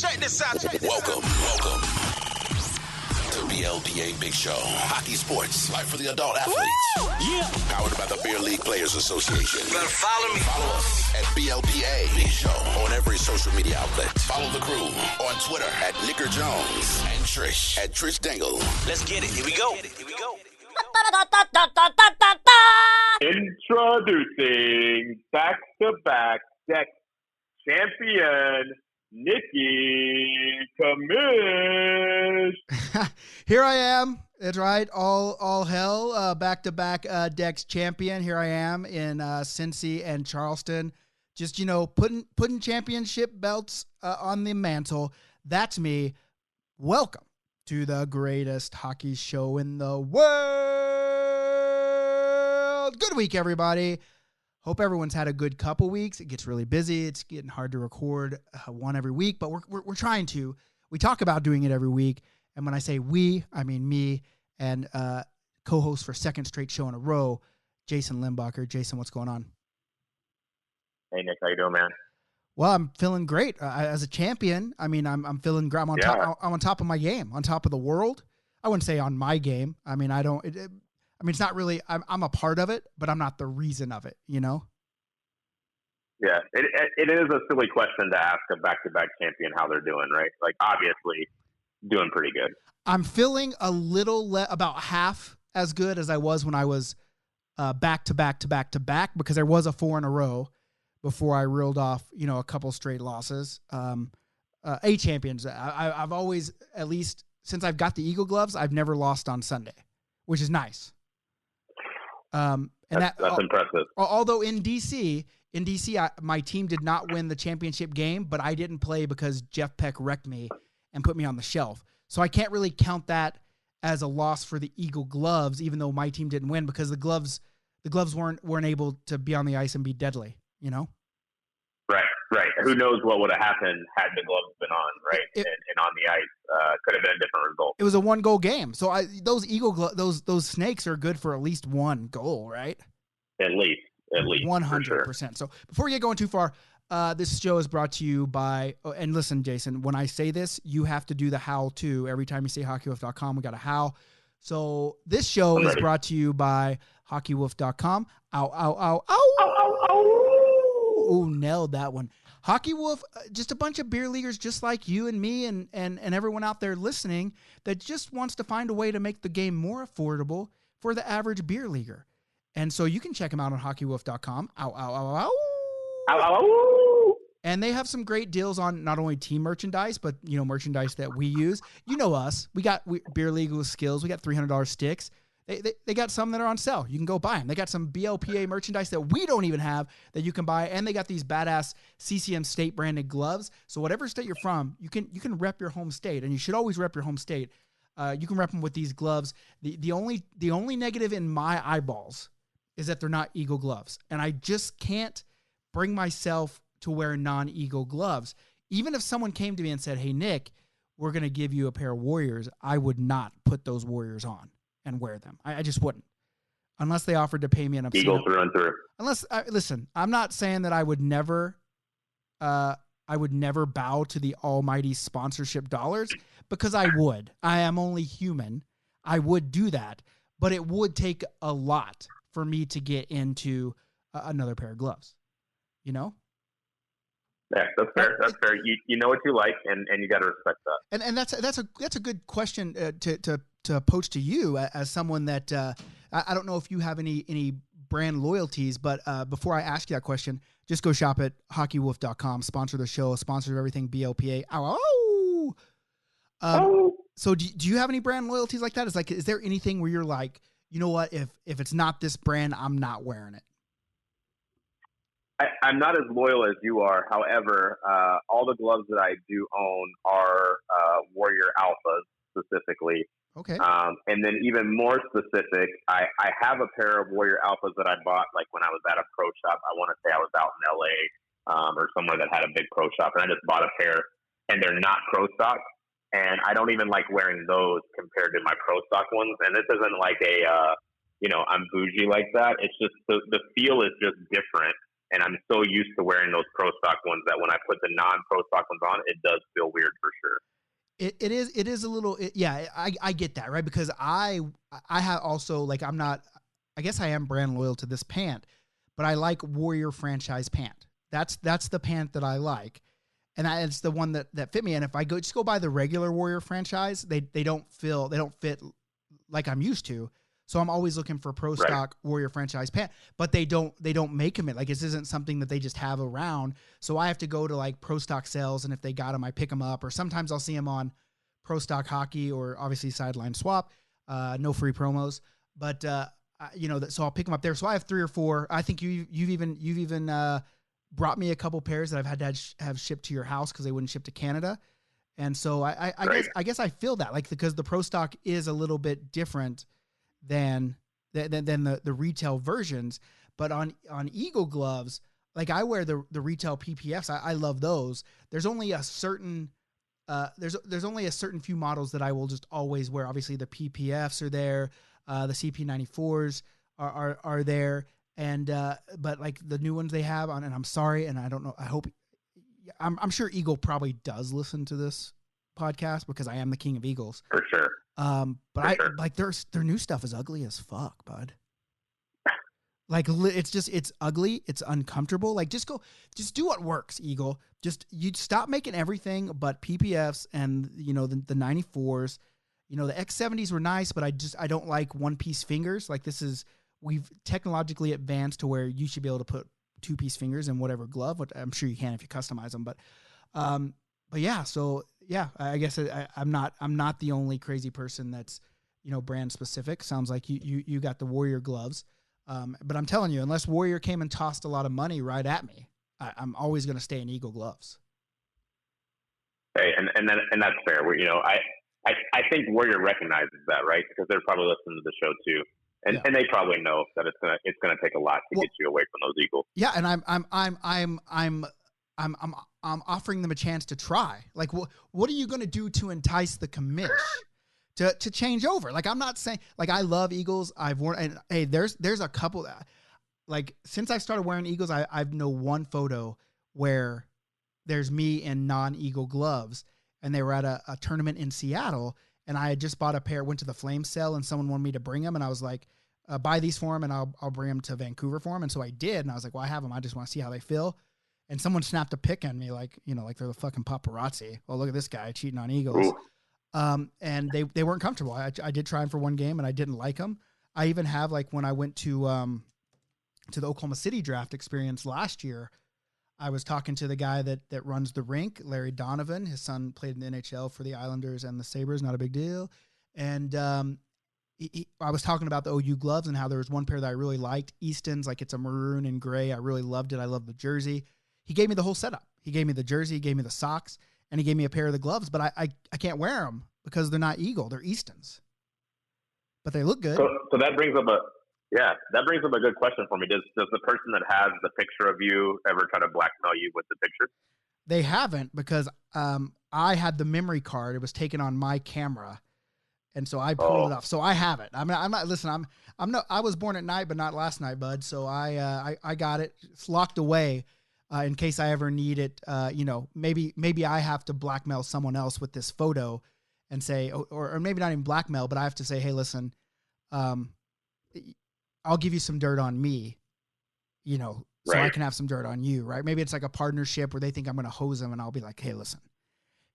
Check this out. Welcome to BLPA Big Show. Hockey sports, life for the adult athletes. Yeah. Powered by the Beer League Players Association. Better follow me. Follow us at BLPA Big Show on every social media outlet. Follow the crew on Twitter at Nicker Jones and Trish at Trish Dangle. Let's get it. Here we go. Introducing back-to-back deck champion Nikki Kamish. Here I am. That's right. All hell. Back-to-back Dex champion. Here I am in Cincy and Charleston. Just, putting championship belts on the mantle. That's me. Welcome to the greatest hockey show in the world. Good week, everybody. Hope everyone's had a good couple weeks. It gets really busy. It's getting hard to record one every week, but we're trying to. We talk about doing it every week, and when I say we, I mean me and co-host for second straight show in a row, Jason Limbacher. Jason, what's going on? Hey, Nick. How you doing, man? Well, I'm feeling great as a champion. I mean, I'm feeling great. I'm on top of my game, on top of the world. I wouldn't say on my game. I mean, it's not really. I'm a part of it, but I'm not the reason of it. Yeah, it is a silly question to ask a back-to-back champion how they're doing, right? Like, obviously, doing pretty good. I'm feeling a little about half as good as I was when I was back-to-back because there was a 4 in a row before I reeled off, a couple straight losses. A champions. I've always, at least since I've got the Eagle gloves, I've never lost on Sunday, which is nice. That's impressive. Although in DC, my team did not win the championship game, but I didn't play because Jeff Peck wrecked me and put me on the shelf. So I can't really count that as a loss for the Eagle gloves, even though my team didn't win because the gloves weren't able to be on the ice and be deadly. Right. Who knows what would have happened had the gloves been on, right? And on the ice, could have been a different result. It was a 1-goal game. So those Eagle those snakes are good for at least 1 goal, right? At least 100%. Sure. So before we get going too far, this show is brought to you by, and listen, Jason, when I say this, you have to do the howl too. Every time you say hockeywolf.com, we got a howl. So this show is brought to you by hockeywolf.com. Ow, ow, ow, ow. Ow, ow, ow. Oh, nailed that one. Hockey Wolf, just a bunch of beer leaguers just like you and me and everyone out there listening that just wants to find a way to make the game more affordable for the average beer leaguer. And so you can check them out on hockeywolf.com. Ow, ow, ow, ow. Ow, ow, ow. And they have some great deals on not only team merchandise, but, merchandise that we use. You know us. We got beer league with skills. We got $300 sticks. They got some that are on sale. You can go buy them. They got some BLPA merchandise that we don't even have that you can buy, and they got these badass CCM state branded gloves. So whatever state you're from, you can rep your home state, and you should always rep your home state. You can rep them with these gloves. The only negative in my eyeballs is that they're not Eagle gloves, and I just can't bring myself to wear non-Eagle gloves. Even if someone came to me and said, "Hey Nick, we're gonna give you a pair of Warriors," I would not put those Warriors on and wear them. I just wouldn't, unless they offered to pay me an obscene. Eagle through and through. Listen, I'm not saying that I would never bow to the almighty sponsorship dollars, because I would. I am only human. I would do that, but it would take a lot for me to get into another pair of gloves. Yeah, that's fair. That's fair. You know what you like, and you got to respect that. And that's a good question to poach to you as someone that I don't know if you have any brand loyalties, but before I ask you that question, just go shop at hockeywolf.com, sponsor the show, sponsor everything BLPA. Ow, ow. So do you have any brand loyalties like that? Is there anything where you're like, you know what, if it's not this brand, I'm not wearing it? I'm not as loyal as you are. However, all the gloves that I do own are Warrior Alphas specifically. Okay. And then even more specific, I have a pair of Warrior Alphas that I bought like when I was at a pro shop. I want to say I was out in LA or somewhere that had a big pro shop, and I just bought a pair, and they're not pro stock. And I don't even like wearing those compared to my pro stock ones. And this isn't like I'm bougie like that. It's just the feel is just different. And I'm so used to wearing those pro stock ones that when I put the non-pro stock ones on, it does feel weird for sure. It is a little, yeah, I get that, right? Because I have also, like, I guess I am brand loyal to this pant, but I like Warrior franchise pant. That's the pant that I like. And it's the one that fit me. And if I just go buy the regular Warrior franchise, they don't fit like I'm used to. So I'm always looking for pro stock Warrior franchise pant, but they don't make them. Like, this isn't something that they just have around. So I have to go to like pro stock sales. And if they got them, I pick them up, or sometimes I'll see them on pro stock hockey or obviously sideline swap, no free promos, but so I'll pick them up there. So I have 3 or 4. I think you've even brought me a couple pairs that I've had to have shipped to your house because they wouldn't ship to Canada. And so I guess I feel that, like, because the pro stock is a little bit different than the retail versions. But on Eagle gloves, like, I wear the retail PPFs. I love those. There's only a certain there's only a certain few models that I will just always wear. Obviously the PPFs are there, the CP94s are there, and but like the new ones they have on, and I'm sorry, and I don't know, I'm sure Eagle probably does listen to this podcast because I am the king of Eagles. For sure. But like their new stuff is ugly as fuck, bud. Like, it's ugly. It's uncomfortable. Like, just do what works, Eagle. You stop making everything but PPFs and, the 94s. The X70s were nice, but I don't like one-piece fingers. Like, we've technologically advanced to where you should be able to put 2-piece fingers in whatever glove, which I'm sure you can if you customize them. But yeah, so yeah, I guess I'm not the only crazy person that's, brand specific. Sounds like you got the Warrior gloves. But I'm telling you, unless Warrior came and tossed a lot of money right at me, I'm always going to stay in Eagle gloves. Hey, and that's fair. I think Warrior recognizes that, right? Because they're probably listening to the show too, and they probably know that it's gonna take a lot to get you away from those Eagles. Yeah, and I'm offering them a chance to try. Like, what are you going to do to entice the commish to change over? Like, I'm not saying, like, I love Eagles. I've worn, and hey, there's a couple that, like, since I started wearing Eagles, I've know one photo where there's me in non-Eagle gloves, and they were at a tournament in Seattle, and I had just bought a pair, went to the Flame sale, and someone wanted me to bring them, and I was like, buy these for them, and I'll bring them to Vancouver for them. And so I did, and I was like, well, I have them. I just want to see how they feel. And someone snapped a pic on me, like, like they're the fucking paparazzi. Well, look at this guy cheating on Eagles. Ooh. And they weren't comfortable. I did try them for one game, and I didn't like them. I even have, like, when I went to the Oklahoma City draft experience last year, I was talking to the guy that runs the rink, Larry Donovan. His son played in the NHL for the Islanders and the Sabres, not a big deal. And I was talking about the OU gloves and how there was one pair that I really liked, Easton's, like, it's a maroon and gray. I really loved it. I love the jersey. He gave me the whole setup. He gave me the jersey, he gave me the socks, and he gave me a pair of the gloves, but I can't wear them because they're not Eagle, they're Easton's. But they look good. So that brings up a good question for me. Does the person that has the picture of you ever try to blackmail you with the picture? They haven't, because I had the memory card. It was taken on my camera, and so I pulled it off. So I have it. I'm not. Listen, I was born at night, but not last night, bud. So I got it. It's locked away in case I ever need it. Maybe I have to blackmail someone else with this photo, and say, or maybe not even blackmail, but I have to say, hey, listen, I'll give you some dirt on me, so I can have some dirt on you, right? Maybe it's like a partnership where they think I'm going to hose them, and I'll be like, hey, listen,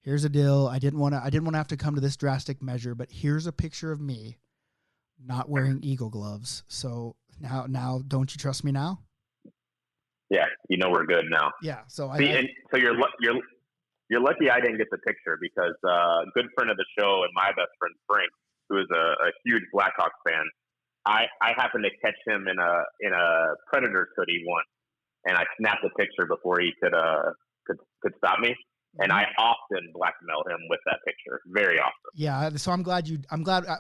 here's a deal. I didn't want to have to come to this drastic measure, but here's a picture of me not wearing Eagle gloves. So now, don't you trust me now? Yeah, we're good now. Yeah. So so you're lucky I didn't get the picture, because a good friend of the show and my best friend Frank, who is a huge Blackhawks fan, I happened to catch him in a Predators hoodie once, and I snapped a picture before he could stop me. And I often blackmail him with that picture, very often. Yeah, so I'm glad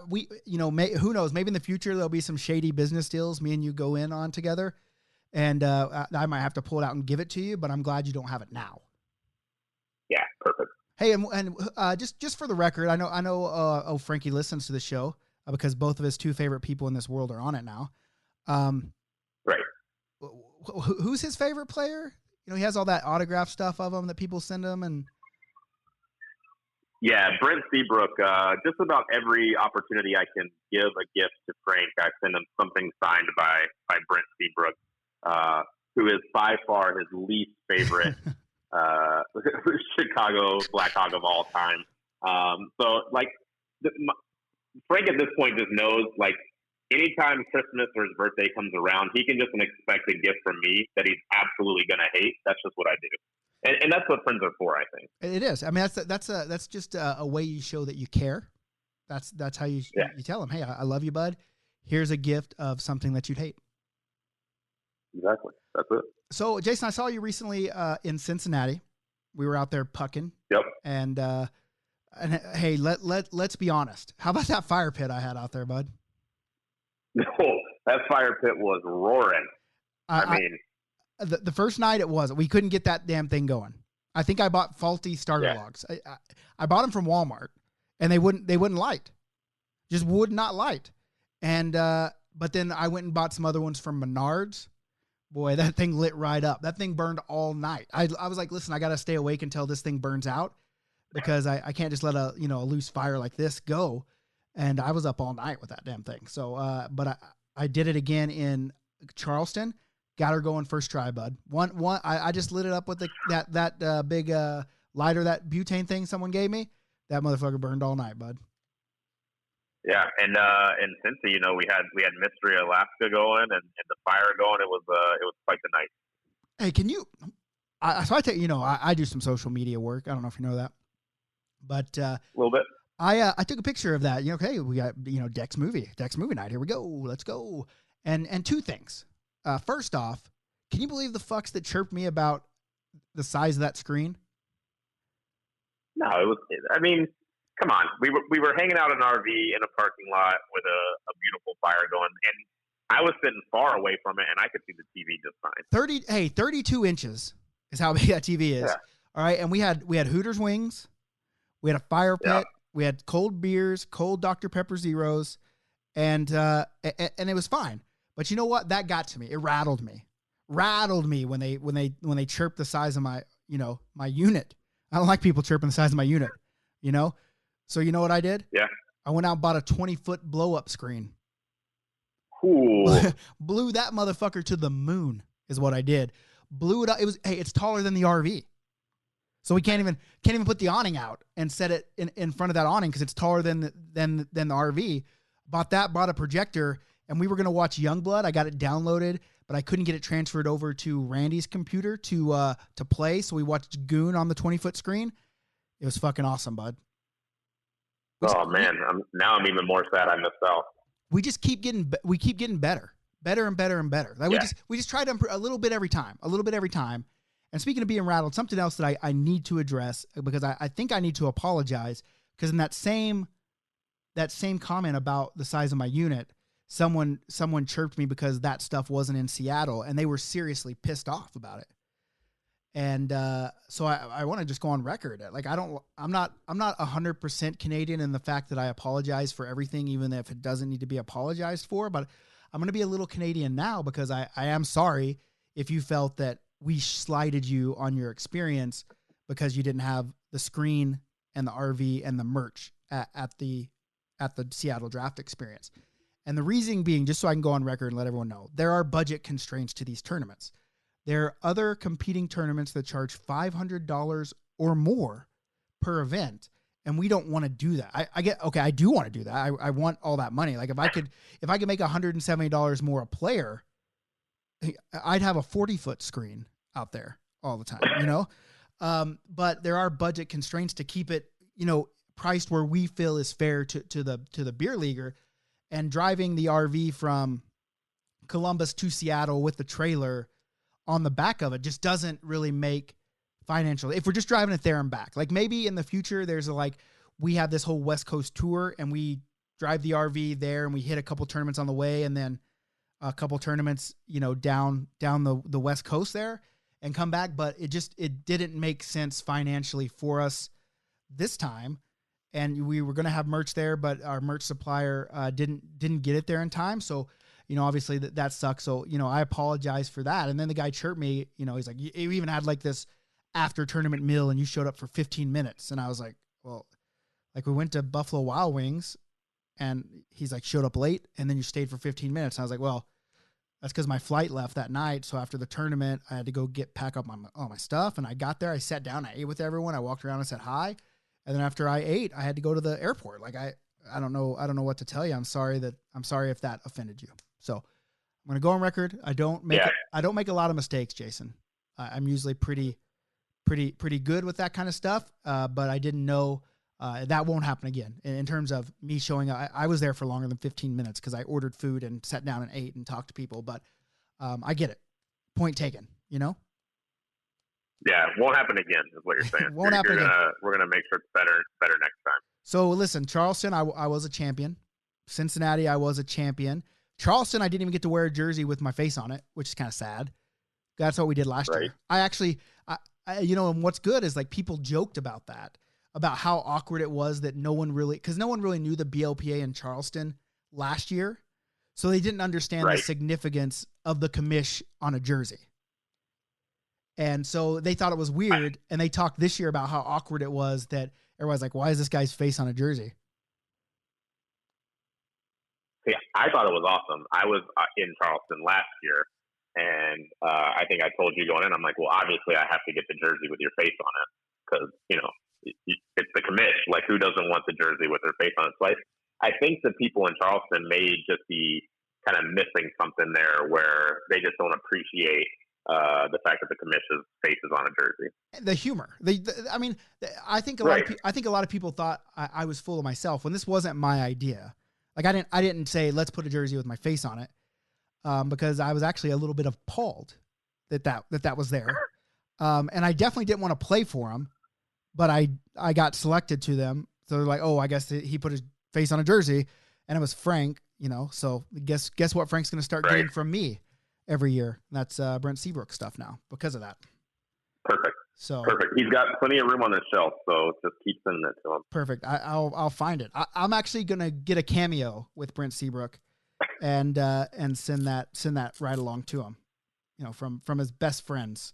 we, who knows, maybe in the future there'll be some shady business deals me and you go in on together, and I might have to pull it out and give it to you, but I'm glad you don't have it now. Yeah, perfect. Hey, and just for the record, I know Frankie listens to the show because both of his 2 favorite people in this world are on it now. Right. who's his favorite player? You know, he has all that autograph stuff of him that people send him, and Yeah, Brent Seabrook. Just about every opportunity I can give a gift to Frank, I send him something signed by Brent Seabrook, who is by far his least favorite Chicago Blackhawk of all time. So, like, Frank at this point just knows, like, anytime Christmas or his birthday comes around, he can just expect a gift from me that he's absolutely going to hate. That's just what I do. And that's what friends are for, I think. it is. I mean, that's just a way you show that you care. That's how you tell them, hey, I love you, bud. Here's a gift of something that you'd hate. Exactly. That's it. So, Jason, I saw you recently in Cincinnati. We were out there pucking. Yep. And hey, let's be honest. How about that fire pit I had out there, bud? No, that fire pit was roaring. I mean, the first night it wasn't. We couldn't get that damn thing going. I think I bought faulty starter logs. I bought them from Walmart, and they wouldn't light. Just would not light. And but then I went and bought some other ones from Menards. Boy, that thing lit right up. That thing burned all night. I was like, listen, I got to stay awake until this thing burns out, because I can't just let a loose fire like this go. And I was up all night with that damn thing. So, but I did it again in Charleston. Got her going first try, bud. I just lit it up with that big lighter, that butane thing someone gave me. That motherfucker burned all night, bud. Yeah, and in Cincy, we had Mystery Alaska going and the fire going. It was quite the night. Hey, can you? So I tell you, I do some social media work. I don't know if you know that, but a little bit. I took a picture of that. Okay, we got Dex movie night. Here we go. Let's go. And two things. First off, can you believe the fucks that chirped me about the size of that screen? No, it was. I mean, come on. We were hanging out in an RV in a parking lot with a beautiful fire going, and I was sitting far away from it, and I could see the TV just fine. 32 inches is how big that TV is. Yeah. All right, and we had Hooters wings, we had a fire pit, we had cold beers, cold Dr. Pepper Zeros, and it was fine. But you know what? That got to me. It rattled me when they chirped the size of my my unit. I don't like people chirping the size of my unit. So you know what I did? Yeah. I went out and bought a 20-foot blow-up screen. Cool. Blew that motherfucker to the moon is what I did. Blew it up. It's taller than the RV. So we can't even put the awning out and set it in front of that awning because it's taller than the RV. Bought a projector, and we were going to watch Youngblood. I got it downloaded, but I couldn't get it transferred over to Randy's computer to play. So we watched Goon on the 20-foot screen. It was fucking awesome, bud. Man, I'm even more sad I missed out. We just keep getting better and better and better. Like we just try to improve a little bit every time. And speaking of being rattled, something else that I need to address, because I think I need to apologize, because in that same comment about the size of my unit, someone chirped me because that stuff wasn't in Seattle, and they were seriously pissed off about it. And so I want to just go on record. Like I'm not 100% Canadian in the fact that I apologize for everything, even if it doesn't need to be apologized for. But I'm going to be a little Canadian now, because I am sorry if you felt that we slighted you on your experience because you didn't have the screen and the RV and the merch at the Seattle draft experience. And the reason being, just so I can go on record and let everyone know, there are budget constraints to these tournaments. There are other competing tournaments that charge $500 or more per event, and we don't want to do that. I do want to do that. I want all that money. Like if I could make $170 more a player, I'd have a 40-foot screen out there all the time, but there are budget constraints to keep it, priced where we feel is fair to the beer leaguer. And driving the RV from Columbus to Seattle with the trailer on the back of it just doesn't really make financial. If we're just driving it there and back, like maybe in the future, we have this whole West Coast tour and we drive the RV there and we hit a couple tournaments on the way, and then a couple tournaments, down the West Coast there and come back. But it didn't make sense financially for us this time. And we were going to have merch there, but our merch supplier didn't get it there in time. So obviously that sucks. So, I apologize for that. And then the guy chirped me, he's like, you even had like this after tournament meal and you showed up for 15 minutes. And I was like, well, like we went to Buffalo Wild Wings and he's like, showed up late and then you stayed for 15 minutes. And I was like, well, that's because my flight left that night. So after the tournament, I had to go pack up all my stuff. And I got there, I sat down, I ate with everyone. I walked around and said hi. And then after I ate, I had to go to the airport. Like I don't know what to tell you. I'm sorry if that offended you. So I'm going to go on record. I don't make a lot of mistakes, Jason. I'm usually pretty good with that kind of stuff. But I didn't know that won't happen again. In terms of me showing up, I was there for longer than 15 minutes because I ordered food and sat down and ate and talked to people. But I get it. Point taken, Yeah, it won't happen again is what you're saying. Won't happen again. We're going to make sure it's better next time. So listen, Charleston, I was a champion. Cincinnati, I was a champion. Charleston, I didn't even get to wear a jersey with my face on it, which is kind of sad. That's what we did last year. I actually, and what's good is like people joked about that, about how awkward it was that no one really knew the BLPA in Charleston last year. So they didn't understand the significance of the commish on a jersey. And so they thought it was weird. And they talked this year about how awkward it was that everyone's like, why is this guy's face on a jersey? Yeah, I thought it was awesome. I was in Charleston last year. And I think I told you going in, I'm like, well, obviously I have to get the jersey with your face on it because, it's the commish. Like, who doesn't want the jersey with their face on it? So I think the people in Charleston may just be kind of missing something there where they just don't appreciate the fact that the commish's face is on a jersey. The humor. I think a lot of people thought I was full of myself when this wasn't my idea. Like I didn't say let's put a jersey with my face on it because I was actually a little bit appalled that was there, and I definitely didn't want to play for him. But I got selected to them. So they're like, oh, I guess he put his face on a jersey. And it was Frank, So guess what Frank's going to start getting from me every year. And that's Brent Seabrook stuff now because of that. Perfect. Perfect. He's got plenty of room on the shelf, so just keep sending it to him. Perfect. I'll find it. I'm actually going to get a cameo with Brent Seabrook and send that right along to him, from his best friends.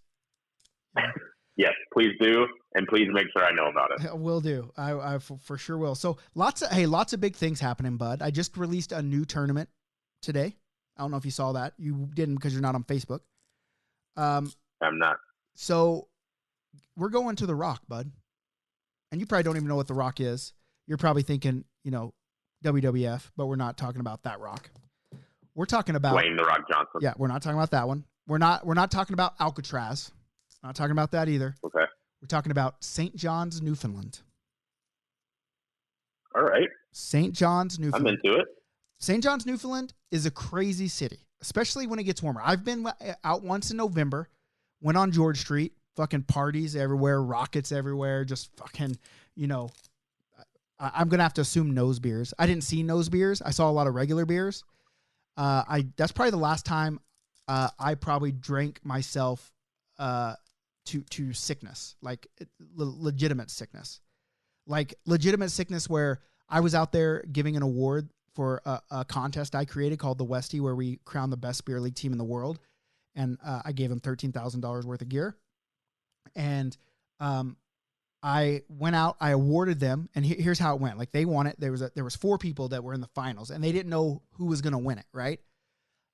Yes, please do, and please make sure I know about it. Will do. I for sure will. So lots of big things happening, bud. I just released a new tournament today. I don't know if you saw that. You didn't because you're not on Facebook. I'm not. So we're going to the Rock, bud. And you probably don't even know what the Rock is. You're probably thinking, WWF, but we're not talking about that Rock. We're talking about Dwayne The Rock Johnson. Yeah, we're not talking about that one. We're not talking about Alcatraz. Not talking about that either. Okay. We're talking about St. John's, Newfoundland. All right. St. John's, Newfoundland. I'm into it. St. John's, Newfoundland is a crazy city, especially when it gets warmer. I've been out once in November, went on George Street, fucking parties everywhere, rockets everywhere, just fucking, I'm going to have to assume nose beers. I didn't see nose beers. I saw a lot of regular beers. That's probably the last time I probably drank myself to sickness, like legitimate sickness where I was out there giving an award for a contest I created called the Westie, where we crown the best beer league team in the world. And I gave them $13,000 worth of gear. And I went out, I awarded them, and here's how it went. Like they won it. There was 4 people that were in the finals, and they didn't know who was going to win it, right?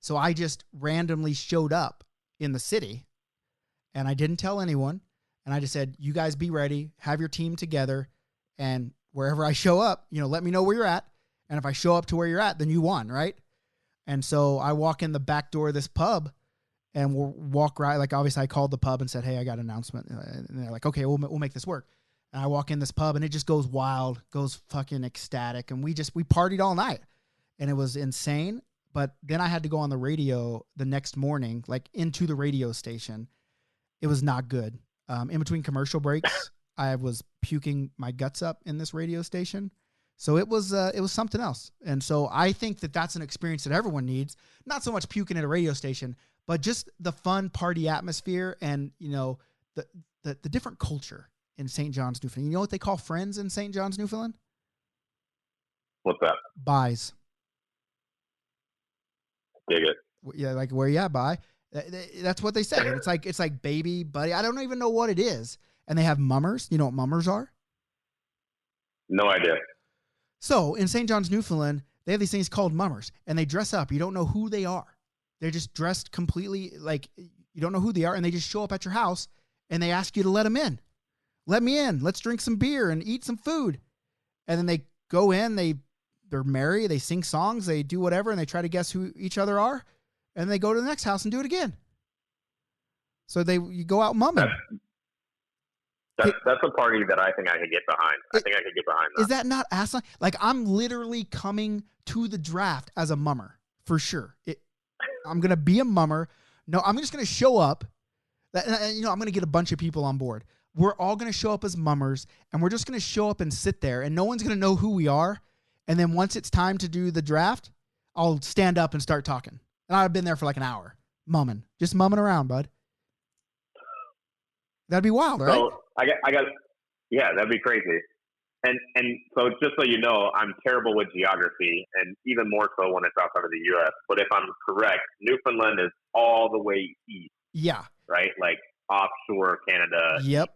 So I just randomly showed up in the city. And I didn't tell anyone. And I just said, you guys be ready, have your team together. And wherever I show up, let me know where you're at. And if I show up to where you're at, then you won, right? And so I walk in the back door of this pub and we'll walk right. Like obviously I called the pub and said, hey, I got an announcement. And they're like, okay, we'll make this work. And I walk in this pub and it just goes wild, goes fucking ecstatic. And we partied all night and it was insane. But then I had to go on the radio the next morning, like into the radio station. It was not good. In between commercial breaks, I was puking my guts up in this radio station. So it was something else. And so I think that that's an experience that everyone needs. Not so much puking at a radio station, but just the fun party atmosphere and, the different culture in St. John's, Newfoundland. You know what they call friends in St. John's, Newfoundland? What's that? Buys. Dig it. Yeah, like where you at, bye? That's what they say. And it's like baby, buddy. I don't even know what it is. And they have mummers. You know what mummers are? No idea. So in St. John's, Newfoundland, they have these things called mummers, and they dress up. You don't know who they are. They're just dressed completely like you don't know who they are, and they just show up at your house, and they ask you to let them in. Let me in. Let's drink some beer and eat some food. And then they go in. They're merry. They sing songs. They do whatever, and they try to guess who each other are. And they go to the next house and do it again. So you go out mumming. That's a party that I think I could get behind. I think I could get behind that. Is that not asinine? Like, I'm literally coming to the draft as a mummer, for sure. I'm going to be a mummer. No, I'm just going to show up. I'm going to get a bunch of people on board. We're all going to show up as mummers, and we're just going to show up and sit there, and no one's going to know who we are. And then once it's time to do the draft, I'll stand up and start talking. And I've been there for like an hour, mumming. Just mumming around, bud. That'd be wild, right? So I got, yeah, that'd be crazy. And so just so you know, I'm terrible with geography, and even more so when it's outside of the U.S. But if I'm correct, Newfoundland is all the way east. Yeah. Right, like offshore Canada. Yep,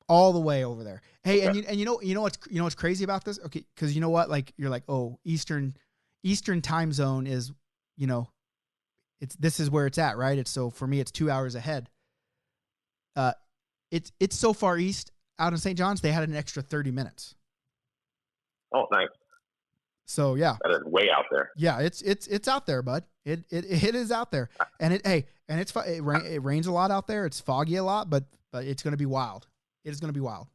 all the way over there. Hey, Okay. and you know what's crazy about this? Okay, because you know what? Like you're like, oh, Eastern time zone is, this is where it's at, right? It's so for me, it's 2 hours ahead. It's so far east out in St. John's, they had an extra 30 minutes. Oh, nice. So yeah, that is way out there. Yeah, it's out there, bud. It is out there, and it rains a lot out there. It's foggy a lot, but it's going to be wild. It is going to be wild.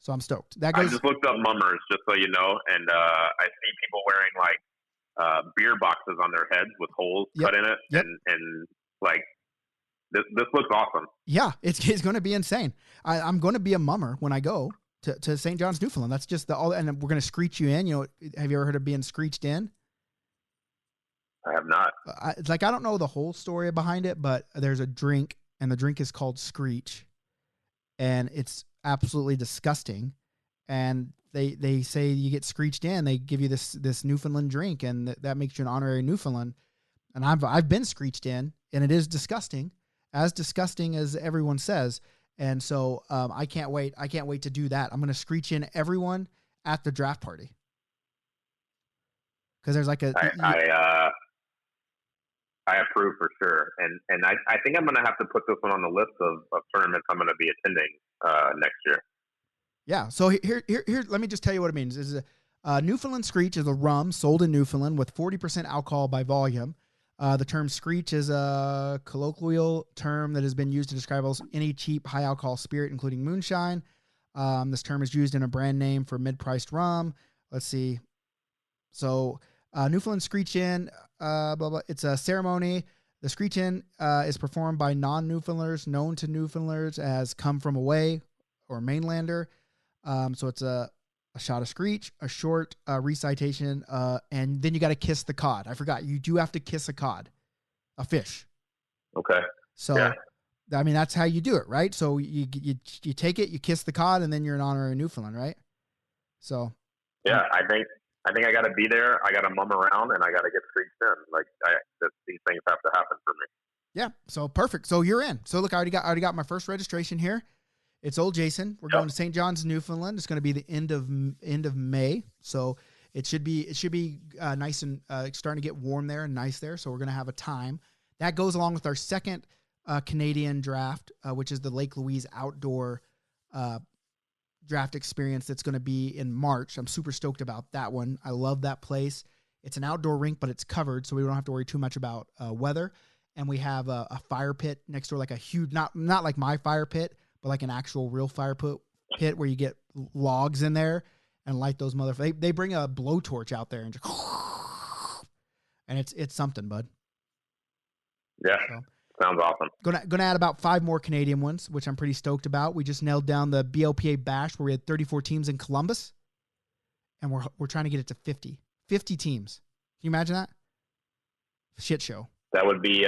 So I'm stoked. I just looked up mummers, just so you know, and I see people wearing like beer boxes on their heads with holes cut in it, and like this looks awesome. Yeah, it's going to be insane. I'm going to be a mummer when I go to St. John's, Newfoundland. That's just and we're going to screech you in. Have you ever heard of being screeched in? I have not. It's like, I don't know the whole story behind it, but there's a drink, and the drink is called Screech, and it's absolutely disgusting. And they say you get screeched in, they give you this Newfoundland drink, and that makes you an honorary Newfoundland. And I've been screeched in, and it is disgusting as everyone says. And so I can't wait. I can't wait to do that. I'm going to screech in everyone at the draft party. Because there's like I approve for sure. And I think I'm going to have to put this one on the list of tournaments I'm going to be attending next year. Yeah. So here, let me just tell you what it means. This is Newfoundland Screech is a rum sold in Newfoundland with 40% alcohol by volume. The term Screech is a colloquial term that has been used to describe any cheap, high-alcohol spirit, including moonshine. This term is used in a brand name for mid-priced rum. Let's see. So Newfoundland Screech In, blah, blah. It's a ceremony. The Screech In is performed by non-Newfoundlanders known to Newfoundlanders as come from away or mainlander. So it's a shot of Screech, a short recitation, and then you got to kiss the cod. I forgot. You do have to kiss a cod, a fish. Okay. So, yeah. I mean, that's how you do it, right? So you take it, you kiss the cod, and then you're an honorary Newfoundland, right? So. Yeah, I think I got to be there. I got to mum around, and I got to get screeched in. Like these things have to happen for me. Yeah. So perfect. So you're in. So look, I already got my first registration here. It's old Jason. We're going to St. John's, Newfoundland. It's going to be the end of May, so it should be nice and starting to get warm there and nice there. So we're going to have a time that goes along with our second Canadian draft, which is the Lake Louise outdoor draft experience. That's going to be in March. I'm super stoked about that one. I love that place. It's an outdoor rink, but it's covered, so we don't have to worry too much about weather. And we have a fire pit next door, like a huge, not like my fire pit, but like an actual real fire pit where you get logs in there and light those motherfuckers. They bring a blowtorch out there and just, and it's something, bud. Yeah, so, sounds awesome. Gonna add about 5 more Canadian ones, which I'm pretty stoked about. We just nailed down the BLPA Bash where we had 34 teams in Columbus, and we're trying to get it to 50 teams. Can you imagine that? Shit show. That would be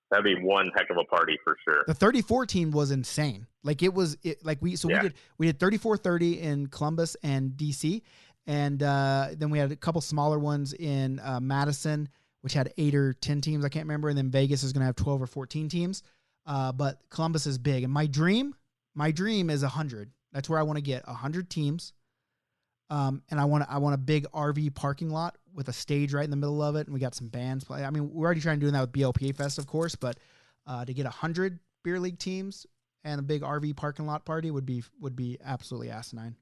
that'd be one heck of a party for sure. The 34 team was insane. Like we did 34-30 in Columbus and DC, and then we had a couple smaller ones in Madison, which had 8 or 10 teams. I can't remember. And then Vegas is going to have 12 or 14 teams. But Columbus is big. And my dream is 100. That's where I want to get 100 teams. And I want a big RV parking lot with a stage right in the middle of it. And we got some bands play. I mean, we're already trying to do that with BLPA Fest, of course, but to get 100 beer league teams and a big RV parking lot party would be absolutely asinine.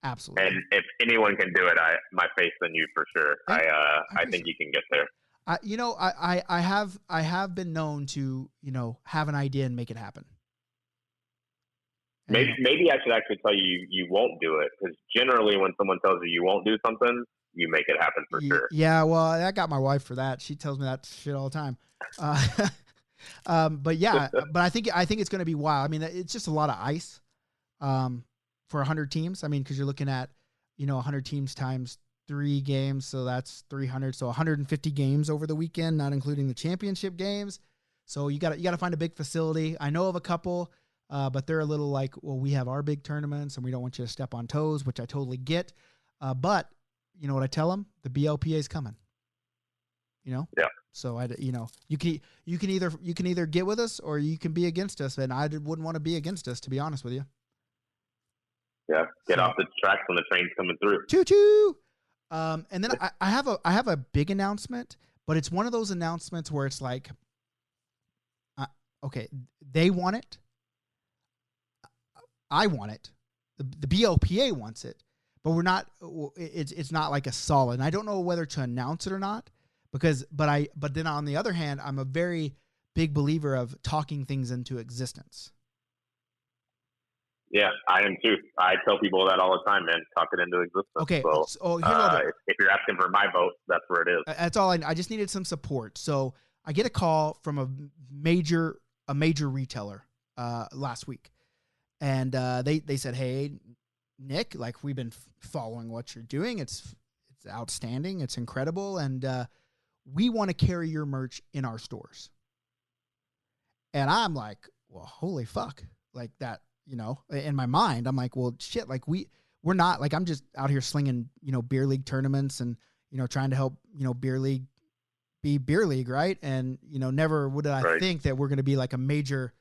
Absolutely. And if anyone can do it, my faith in you for sure. I think you can get there. I have been known to, have an idea and make it happen. Maybe I should actually tell you you won't do it, because generally when someone tells you won't do something, you make it happen for sure. Yeah, well, I got my wife for that. She tells me that shit all the time. But yeah, but I think it's going to be wild. I mean, it's just a lot of ice for 100 teams. I mean, because you're looking at 100 teams times 3 games, so that's 300. So 150 games over the weekend, not including the championship games. So you got to find a big facility. I know of a couple. But they're a little like, well, we have our big tournaments and we don't want you to step on toes, which I totally get. But you know what I tell them? The BLPA is coming. Yeah. So you can either get with us or you can be against us, and I wouldn't want to be against us, to be honest with you. Yeah. Get off the tracks when the train's coming through. Choo choo. And then I have a big announcement, but it's one of those announcements where it's like, okay, they want it. I want it. The BLPA wants it, but we're not. It's not like a solid. And I don't know whether to announce it or not, but then on the other hand, I'm a very big believer of talking things into existence. Yeah, I am too. I tell people that all the time, man. Talk it into existence. Okay. So, if you're asking for my vote, that's where it is. That's all. I just needed some support. So I get a call from a major retailer last week. And they said, hey, Nick, like, we've been following what you're doing. It's outstanding. It's incredible. And we want to carry your merch in our stores. And I'm like, well, holy fuck. Like that, in my mind, I'm like, well, shit, like we're not, like, I'm just out here slinging, beer league tournaments and, trying to help, beer league be beer league. Right. And, never would I think that we're going to be like a major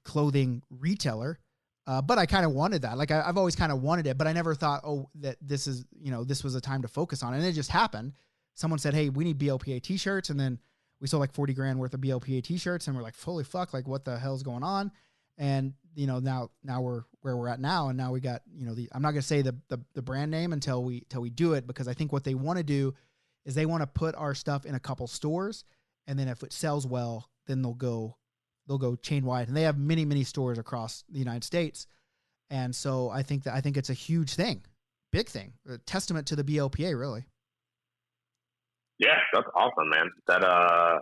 clothing retailer, but I kind of wanted that. Like I've always kind of wanted it, but I never thought, that this is, this was a time to focus on it. And it just happened. Someone said, hey, we need BLPA t-shirts. And then we sold like 40 grand worth of BLPA t-shirts, and we're like, holy fuck, like what the hell's going on? And, now we're where we're at now. And now we got, I'm not going to say the brand name until we do it, because I think what they want to do is they want to put our stuff in a couple stores. And then if it sells well, then they'll go chain wide, and they have many, many stores across the United States. And so I think it's a huge thing, big thing, a testament to the BLPA, really. Yeah, that's awesome, man. That I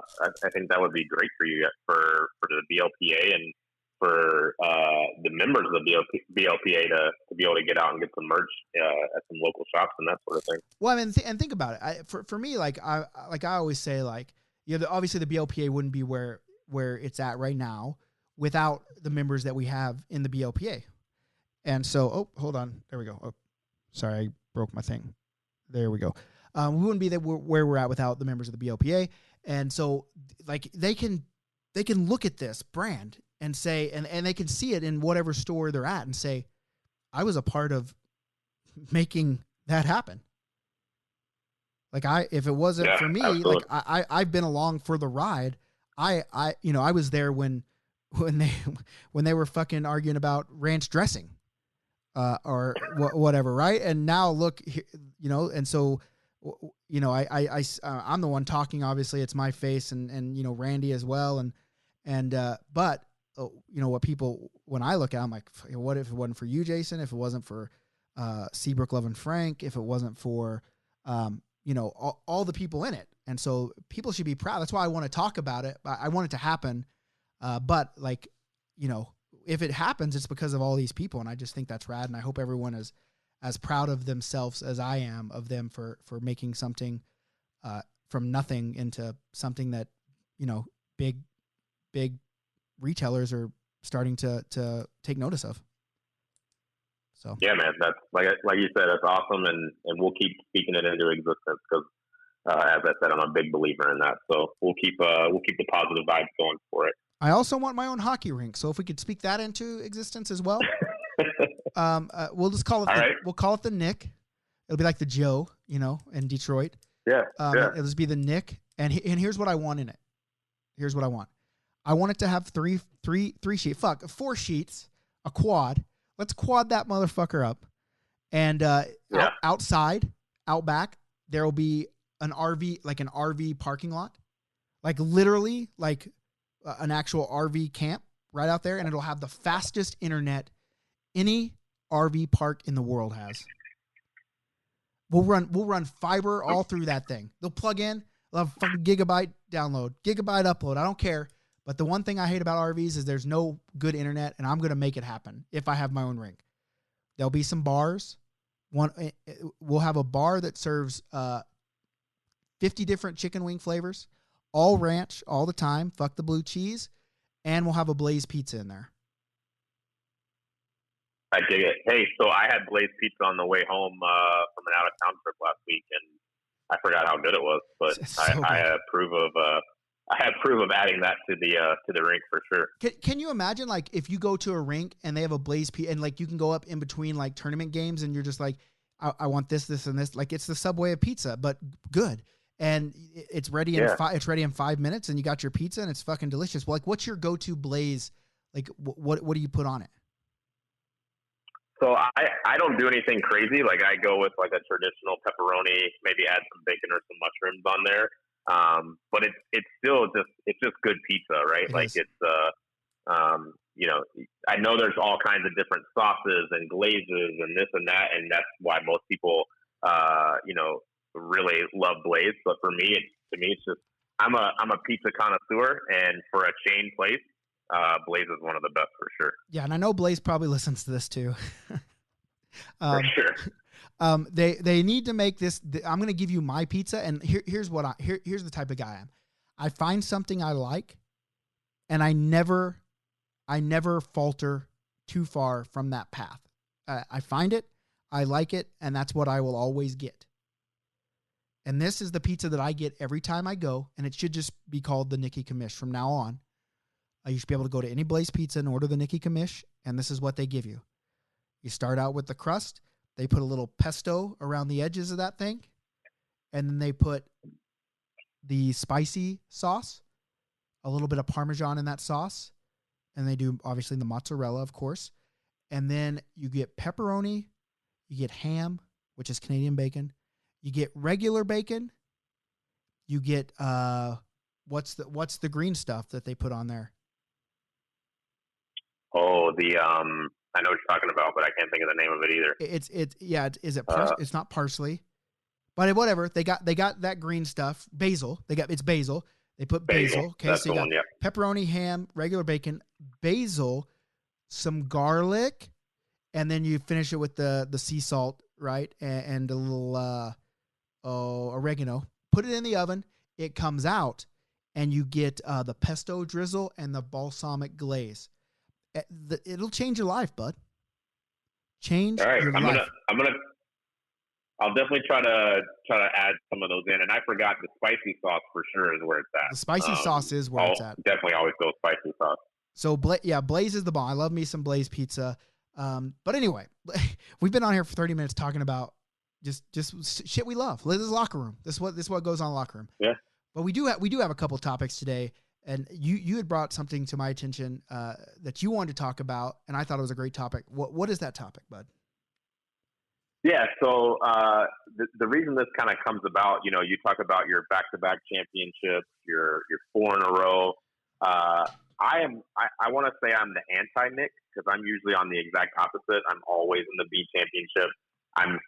think that would be great for you, for the BLPA and for the members of the BLPA to be able to get out and get some merch at some local shops and that sort of thing. Well, I mean, and think about it. For me, I always say, like, obviously the BLPA wouldn't be where it's at right now without the members that we have in the BLPA. And so, hold on. There we go. Oh, sorry. I broke my thing. There we go. We wouldn't be where we're at without the members of the BLPA. And so, like, they can look at this brand and say, and they can see it in whatever store they're at and say, I was a part of making that happen. Like if it wasn't for me, absolutely. Like I've been along for the ride. I was there when they were fucking arguing about ranch dressing, or whatever. Right. And now look, and so, I'm the one talking, obviously it's my face and Randy as well. But what people, when I look at, I'm like, what if it wasn't for you, Jason, if it wasn't for, Seabrook, Love and Frank, if it wasn't for, all the people in it. And so people should be proud. That's why I want to talk about it. I want it to happen. But if it happens, it's because of all these people. And I just think that's rad. And I hope everyone is as proud of themselves as I am of them for making something, from nothing into something that, big retailers are starting to take notice of. So, yeah, man, that's like you said, that's awesome. And we'll keep speaking it into existence, because As I said, I'm a big believer in that. So we'll keep the positive vibes going for it. I also want my own hockey rink. So if we could speak that into existence as well, we'll just call it. We'll call it the Nick. It'll be like the Joe, in Detroit. Yeah. It'll just be the Nick. And here's what I want in it. Here's what I want. I want it to have three sheets. 4 sheets, a quad. Let's quad that motherfucker up. And outside, out back, there will be an RV, like an RV parking lot, like literally like an actual RV camp right out there, and it'll have the fastest internet any RV park in the world has. We'll run fiber all through that thing. They'll plug in, they'll have fucking gigabyte download, gigabyte upload. I don't care. But the one thing I hate about RVs is there's no good internet, and I'm going to make it happen if I have my own rink. There'll be some bars. We'll have a bar that serves 50 different chicken wing flavors, all ranch, all the time. Fuck the blue cheese. And we'll have a Blaze pizza in there. I dig it. Hey, so I had Blaze pizza on the way home from an out-of-town trip last week, and I forgot how good it was. But I approve of adding that to the rink for sure. Can you imagine, like, if you go to a rink and they have a Blaze pizza, and like you can go up in between like tournament games, and you're just like, I want this, and this. Like, it's the Subway of pizza, but good. And it's ready it's ready in 5 minutes, and you got your pizza, and it's fucking delicious. Well, like, what's your go-to Blaze? Like, what do you put on it? So I don't do anything crazy. Like, I go with like a traditional pepperoni, maybe add some bacon or some mushrooms on there. But it's still just good pizza, right? I know there's all kinds of different sauces and glazes and this and that, and that's why most people, really love Blaze. But for me, it's just I'm a pizza connoisseur, and for a chain place, Blaze is one of the best for sure. Yeah, and I know Blaze probably listens to this too. For sure. They need to make this. I'm going to give you my pizza, and here's the type of guy I am. I find something I like, and I never falter too far from that path. I find it, I like it, and that's what I will always get. And this is the pizza that I get every time I go, and it should just be called the Nicky Commish from now on. You should be able to go to any Blaze Pizza and order the Nicky Commish, and this is what they give you. You start out with the crust. They put a little pesto around the edges of that thing, and then they put the spicy sauce, a little bit of Parmesan in that sauce, and they do, obviously, the mozzarella, of course. And then you get pepperoni, you get ham, which is Canadian bacon, you get regular bacon, you get what's the green stuff that they put on there? Oh, I know what you're talking about, but I can't think of the name of it either. Is it it's not parsley, but whatever. They got that green stuff, basil. It's basil. They put basil. Okay, that's so you got one, yeah. Pepperoni, ham, regular bacon, basil, some garlic, and then you finish it with the sea salt, right, and a little oregano. Put it in the oven. It comes out, and you get the pesto drizzle and the balsamic glaze. It'll change your life, bud. Change your life. I'll definitely try to add some of those in. And I forgot the spicy sauce for sure is where it's at. The spicy sauce is where it's at. Definitely always go spicy sauce. So Blaze is the bomb. I love me some Blaze pizza. But anyway, we've been on here for 30 minutes talking about just shit we love. This is locker room. This is what goes on in the locker room. Yeah. But we do have a couple topics today. And you had brought something to my attention that you wanted to talk about, and I thought it was a great topic. What is that topic, bud? Yeah, so the reason this kind of comes about, you talk about your back-to-back championships, your 4 in a row. I want to say I'm the anti-Nick because I'm usually on the exact opposite. I'm always in the B championship. I'm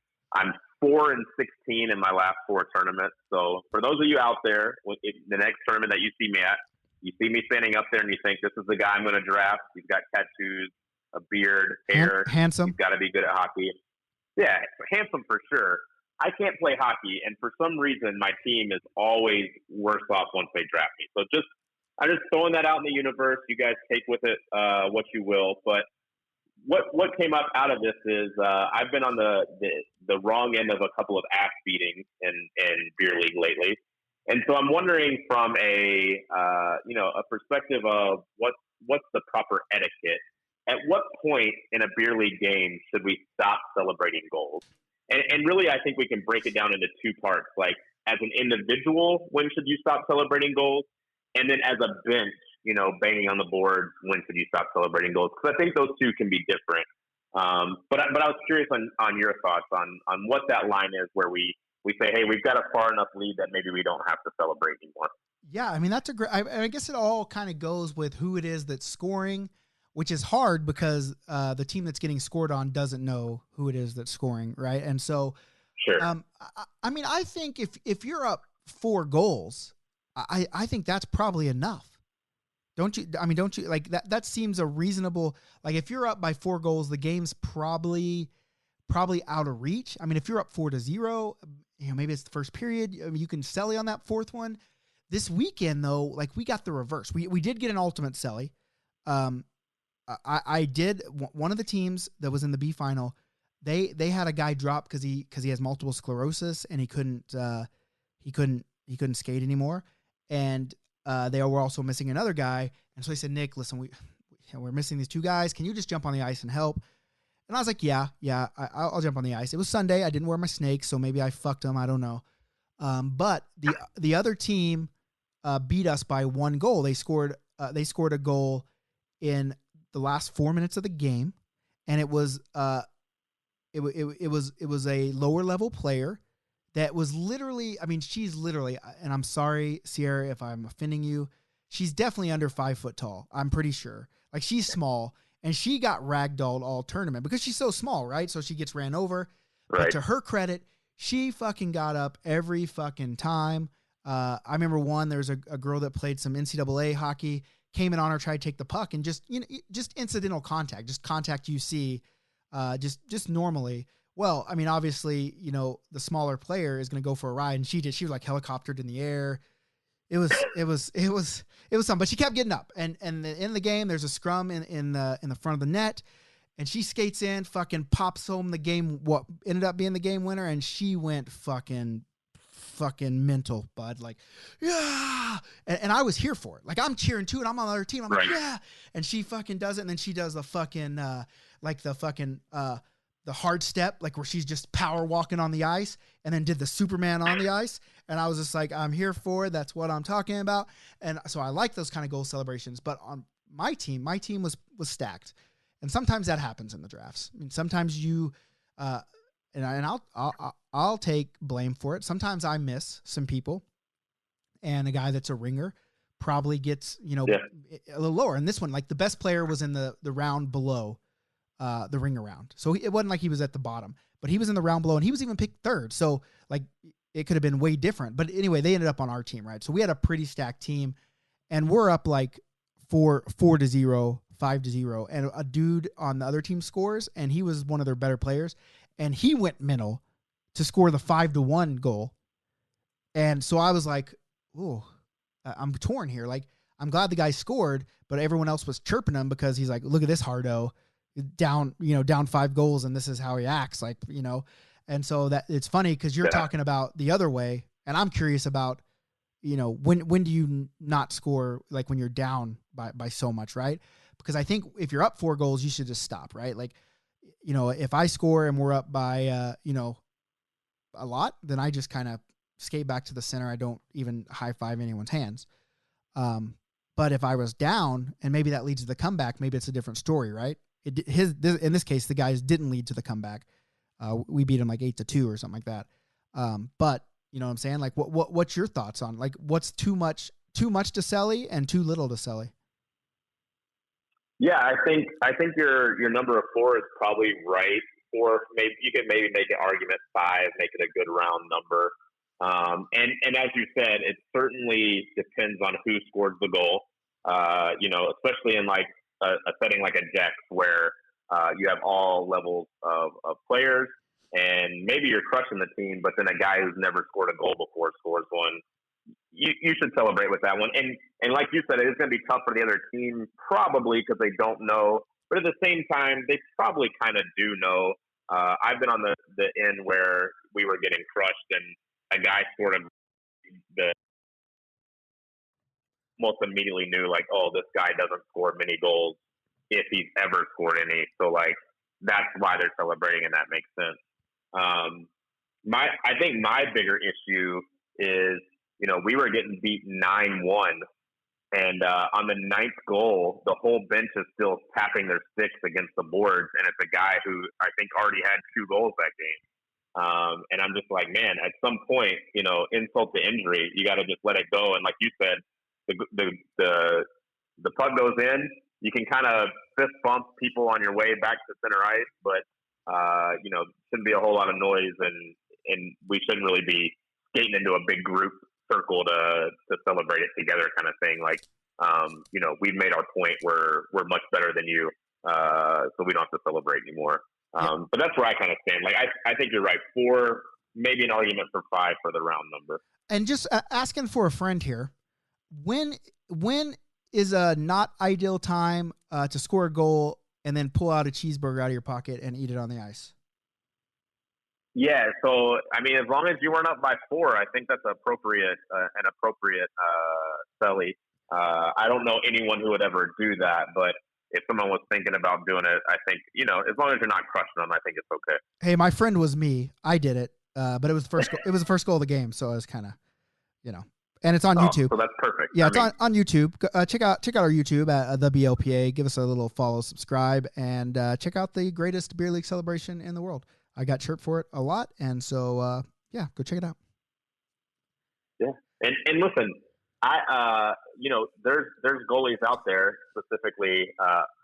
4-16 in my last 4 tournaments. So for those of you out there, the next tournament that you see me at, you see me standing up there and you think, this is the guy I'm going to draft. He's got tattoos, a beard, hair. Handsome. He's got to be good at hockey. Yeah, handsome for sure. I can't play hockey, and for some reason, my team is always worse off once they draft me. So I'm just throwing that out in the universe. You guys take with it what you will. But what came up out of this is I've been on the the wrong end of a couple of ass beatings in beer league lately. And so I'm wondering from a a perspective of what's the proper etiquette. At what point in a beer league game should we stop celebrating goals? And really, I think we can break it down into two parts. Like, as an individual, when should you stop celebrating goals? And then as a bench, banging on the board, when should you stop celebrating goals? Because I think those two can be different. But I was curious on your thoughts on what that line is where we say, hey, we've got a far enough lead that maybe we don't have to celebrate anymore. Yeah, I mean, that's a great. I guess it all kind of goes with who it is that's scoring, which is hard because the team that's getting scored on doesn't know who it is that's scoring, right? And so, sure. I mean, I think if you're up 4 goals, I think that's probably enough. Don't you? I mean, don't you like that? That seems a reasonable. Like, if you're up by 4 goals, the game's probably out of reach. I mean, if you're up 4-0, maybe it's the first period. I mean, you can celly on that 4th one. This weekend, though, like, we got the reverse. We did get an ultimate celly. I did. One of the teams that was in the B final, they had a guy drop because he has multiple sclerosis and he couldn't skate anymore, and they were also missing another guy. And so I said, Nick, listen, we're missing these 2 guys. Can you just jump on the ice and help? And I was like, yeah, I'll jump on the ice. It was Sunday. I didn't wear my snakes, so maybe I fucked them. I don't know. But the other team beat us by 1 goal. They scored a goal in the last 4 minutes of the game, and it was a lower level player that was literally. I mean, she's literally. And I'm sorry, Sierra, if I'm offending you. She's definitely under 5 foot tall. I'm pretty sure. Like, she's small. And she got ragdolled all tournament because she's so small, right? So she gets ran over. Right. But to her credit, she fucking got up every fucking time. I remember there's a girl that played some NCAA hockey, came in on her, tried to take the puck, and just incidental contact, just contact you see, just normally. Well, I mean, obviously, the smaller player is going to go for a ride, and she did. She was like helicoptered in the air. It was something, but she kept getting up. And in the game, there's a scrum in the front of the net, and she skates in, fucking pops home the game. What ended up being the game winner, and she went fucking mental, bud. Like, yeah, and I was here for it. Like, I'm cheering too, and I'm on the other team. I'm like, yeah, and she fucking does it, and then she does the fucking the hard step, like where she's just power walking on the ice, and then did the Superman on the ice. And I was just like, I'm here for it. That's what I'm talking about. And so I like those kind of goal celebrations. But on my team was stacked. And sometimes that happens in the drafts. I mean, sometimes and I'll take blame for it. Sometimes I miss some people, and a guy that's a ringer probably gets, a little lower. And this one, like, the best player was in the round below the ringer round. So it wasn't like he was at the bottom, but he was in the round below, and he was even picked 3rd. So, like, it could have been way different. But anyway, they ended up on our team, right? So we had a pretty stacked team, and we're up like 4-0, 5-0, and a dude on the other team scores, and he was one of their better players, and he went mental to score the 5-1 goal. And so I was like, "Oh, I'm torn here. Like, I'm glad the guy scored, but everyone else was chirping him because he's like, look at this hardo, down 5 goals, and this is how he acts, like, And so that it's funny because you're talking about the other way, and I'm curious about, when do you not score, like when you're down by so much, right? Because I think if you're up 4 goals, you should just stop, right? Like, if I score and we're up by, a lot, then I just kind of skate back to the center. I don't even high five anyone's hands. But if I was down and maybe that leads to the comeback, maybe it's a different story, right? In this case, the guys didn't lead to the comeback. We beat him like 8-2 or something like that. But you know what I'm saying? Like, what's your thoughts on, like, what's too much to Selly and too little to Selly? Yeah, I think your number of 4 is probably right. 4, maybe you can maybe make an argument 5, make it a good round number. And as you said, it certainly depends on who scored the goal. Especially in like a setting like a Dex where you have all levels of players, and maybe you're crushing the team, but then a guy who's never scored a goal before scores one. You should celebrate with that one. And like you said, it's going to be tough for the other team probably because they don't know. But at the same time, they probably kind of do know. I've been on the end where we were getting crushed, and a guy sort of almost immediately knew, like, oh, this guy doesn't score many goals if he's ever scored any. So, like, that's why they're celebrating, and that makes sense. I think my bigger issue is, we were getting beaten 9-1, and on the ninth goal, the whole bench is still tapping their sticks against the boards, and it's a guy who I think already had 2 goals that game. And I'm just like, man, at some point, insult to injury, you got to just let it go. And like you said, the puck goes in, you can kind of fist bump people on your way back to center ice, but shouldn't be a whole lot of noise, and we shouldn't really be skating into a big group circle to celebrate it together, kind of thing. Like, we've made our point. We're much better than you, so we don't have to celebrate anymore. But that's where I kind of stand. Like, I think you're right. 4, maybe an argument for 5 for the round number. And just asking for a friend here, when is a not ideal time to score a goal and then pull out a cheeseburger out of your pocket and eat it on the ice? Yeah, so I mean, as long as you weren't up by 4, I think that's an appropriate celly. I don't know anyone who would ever do that, but if someone was thinking about doing it, I think, as long as you're not crushing them, I think it's okay. Hey, my friend was me. I did it, but it was the first. It was the first goal of the game, so I was kind of, and it's on YouTube. So that's perfect. Yeah, it's on YouTube. Check out our YouTube at the BLPA. Give us a little follow, subscribe, and check out the greatest beer league celebration in the world. I got chirped for it a lot, and so go check it out. Yeah, and listen, there's goalies out there, specifically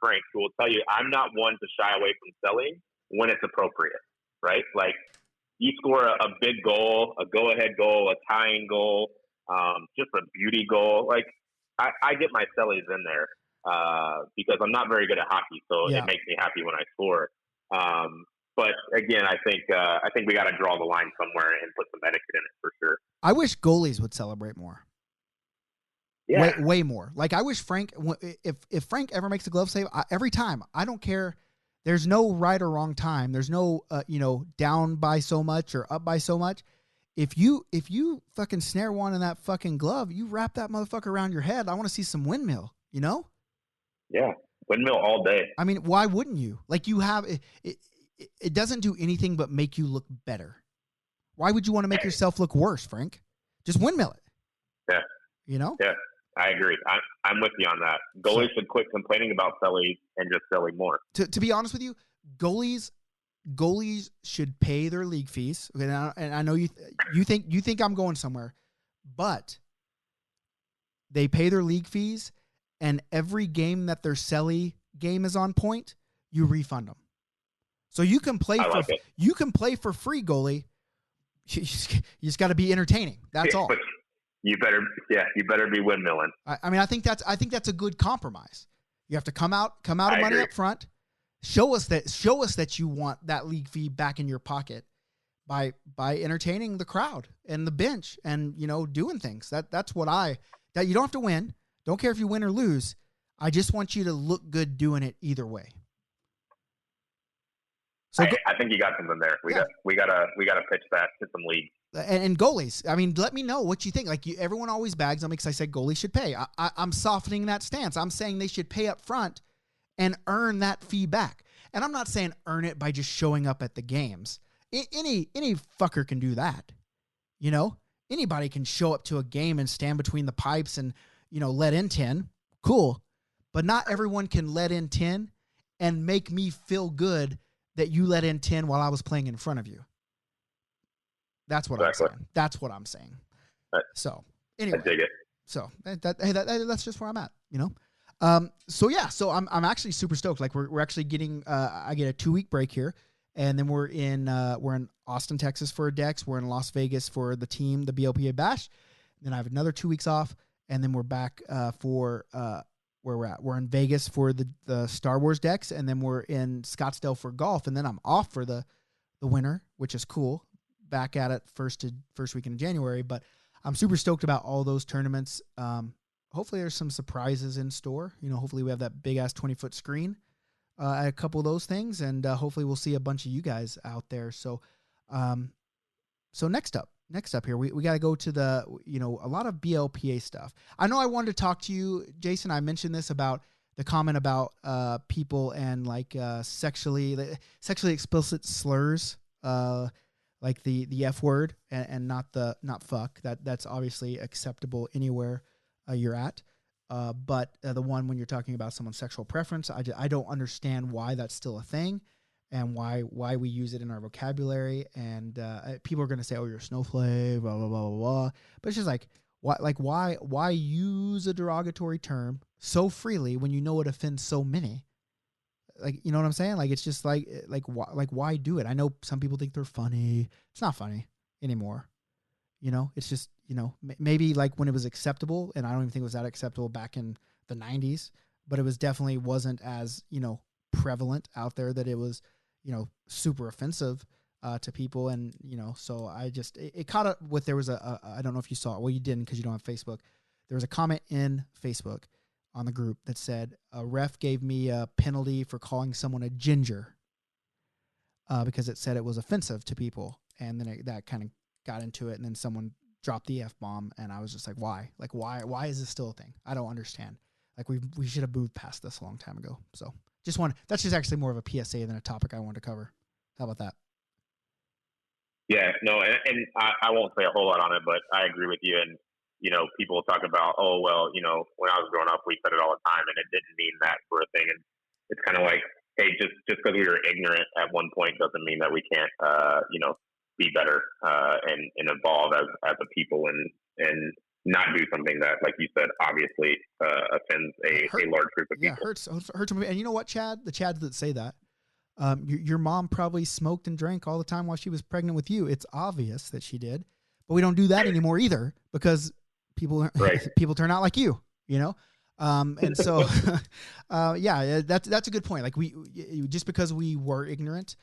Frank, who will tell you I'm not one to shy away from selling when it's appropriate, right? Like, you score a big goal, a go-ahead goal, a tying goal, just a beauty goal. Like, I get my sellies in there because I'm not very good at hockey, so it makes me happy when I score. But again, I think we got to draw the line somewhere and put some etiquette in it for sure. I wish goalies would celebrate more. Yeah. Way more. Like, I wish Frank, if Frank ever makes a glove save, every time, I don't care. There's no right or wrong time. There's no, down by so much or up by so much. If you fucking snare one in that fucking glove, you wrap that motherfucker around your head. I want to see some windmill, Yeah. Windmill all day. I mean, why wouldn't you? Like, you have, it doesn't do anything but make you look better. Why would you want to make yourself look worse, Frank? Just windmill it. Yeah. Yeah. I agree. I'm with you on that. Goalies should quit complaining about selling and just selling more. To be honest with you, goalies should pay their league fees. And I know you think I'm going somewhere, but they pay their league fees, and every game that their celly game is on point, you refund them. So you can play for free, goalie. You just got to be entertaining. That's all. You better be windmilling. I mean, I think that's a good compromise. You have to come out of money up front. Show us that you want that league fee back in your pocket by entertaining the crowd and the bench and doing things. That's what that you don't have to win. Don't care if you win or lose. I just want you to look good doing it either way. So I think you got something there. We gotta pitch that to some leagues. And goalies, I mean, let me know what you think. Like, everyone always bags on me because I said goalies should pay. I'm softening that stance. I'm saying they should pay up front and earn that fee back. And I'm not saying earn it by just showing up at the games. Any fucker can do that. Anybody can show up to a game and stand between the pipes and, let in 10. Cool. But not everyone can let in 10 and make me feel good that you let in 10 while I was playing in front of you. That's what I'm saying. That's what I'm saying. Right. So anyway, I dig it. So that's just where I'm at, So I'm actually super stoked. Like, we're actually getting I get a 2-week break here, and then we're in Austin, Texas for a Dex. We're in Las Vegas for the team, the BLPA Bash. Then I have another 2 weeks off, and then we're back for where we're at. We're in Vegas for the Star Wars Dex, and then we're in Scottsdale for golf, and then I'm off for the winter, which is cool. Back at it first weekend in January, but I'm super stoked about all those tournaments. Hopefully there's some surprises in store. Hopefully we have that big ass 20-foot screen at a couple of those things, and hopefully we'll see a bunch of you guys out there. So, so next up here, we got to go to the, a lot of BLPA stuff. I know I wanted to talk to you, Jason. I mentioned this about the comment about people and like sexually explicit slurs, like the F word and not fuck. That's obviously acceptable anywhere you're at. But the one when you're talking about someone's sexual preference, I don't understand why that's still a thing, and why we use it in our vocabulary. And people are going to say, "Oh, you're a snowflake," blah blah blah blah blah. But it's just like, why use a derogatory term so freely when you know it offends so many? Like, you know what I'm saying? Like, it's just like why do it? I know some people think they're funny. It's not funny anymore. It's just, maybe like when it was acceptable, and I don't even think it was that acceptable back in the 90s, but it was definitely wasn't as, prevalent out there that it was, super offensive to people. And, so I just, it caught up with, there was I don't know if you saw it. Well, you didn't because you don't have Facebook. There was a comment in Facebook on the group that said, a ref gave me a penalty for calling someone a ginger because it said it was offensive to people. And then that kind of got into it, and then someone dropped the F-bomb, and I was just like, why? Like, why is this still a thing? I don't understand. Like, we should have moved past this a long time ago. So that's just actually more of a PSA than a topic I wanted to cover. How about that? Yeah, no, and I won't say a whole lot on it, but I agree with you. And, people talk about, oh, well, when I was growing up, we said it all the time, and it didn't mean that sort of thing. And it's kind of like, hey, just because we were ignorant at one point doesn't mean that we can't, be better and evolve as a people and not do something that, like you said, obviously offends a large group of people. Yeah, hurts. And you know what, Chad? The Chads that say that, your mom probably smoked and drank all the time while she was pregnant with you. It's obvious that she did, but we don't do that anymore either because people turn out like you, and so, yeah, that's a good point. Like just because we were ignorant,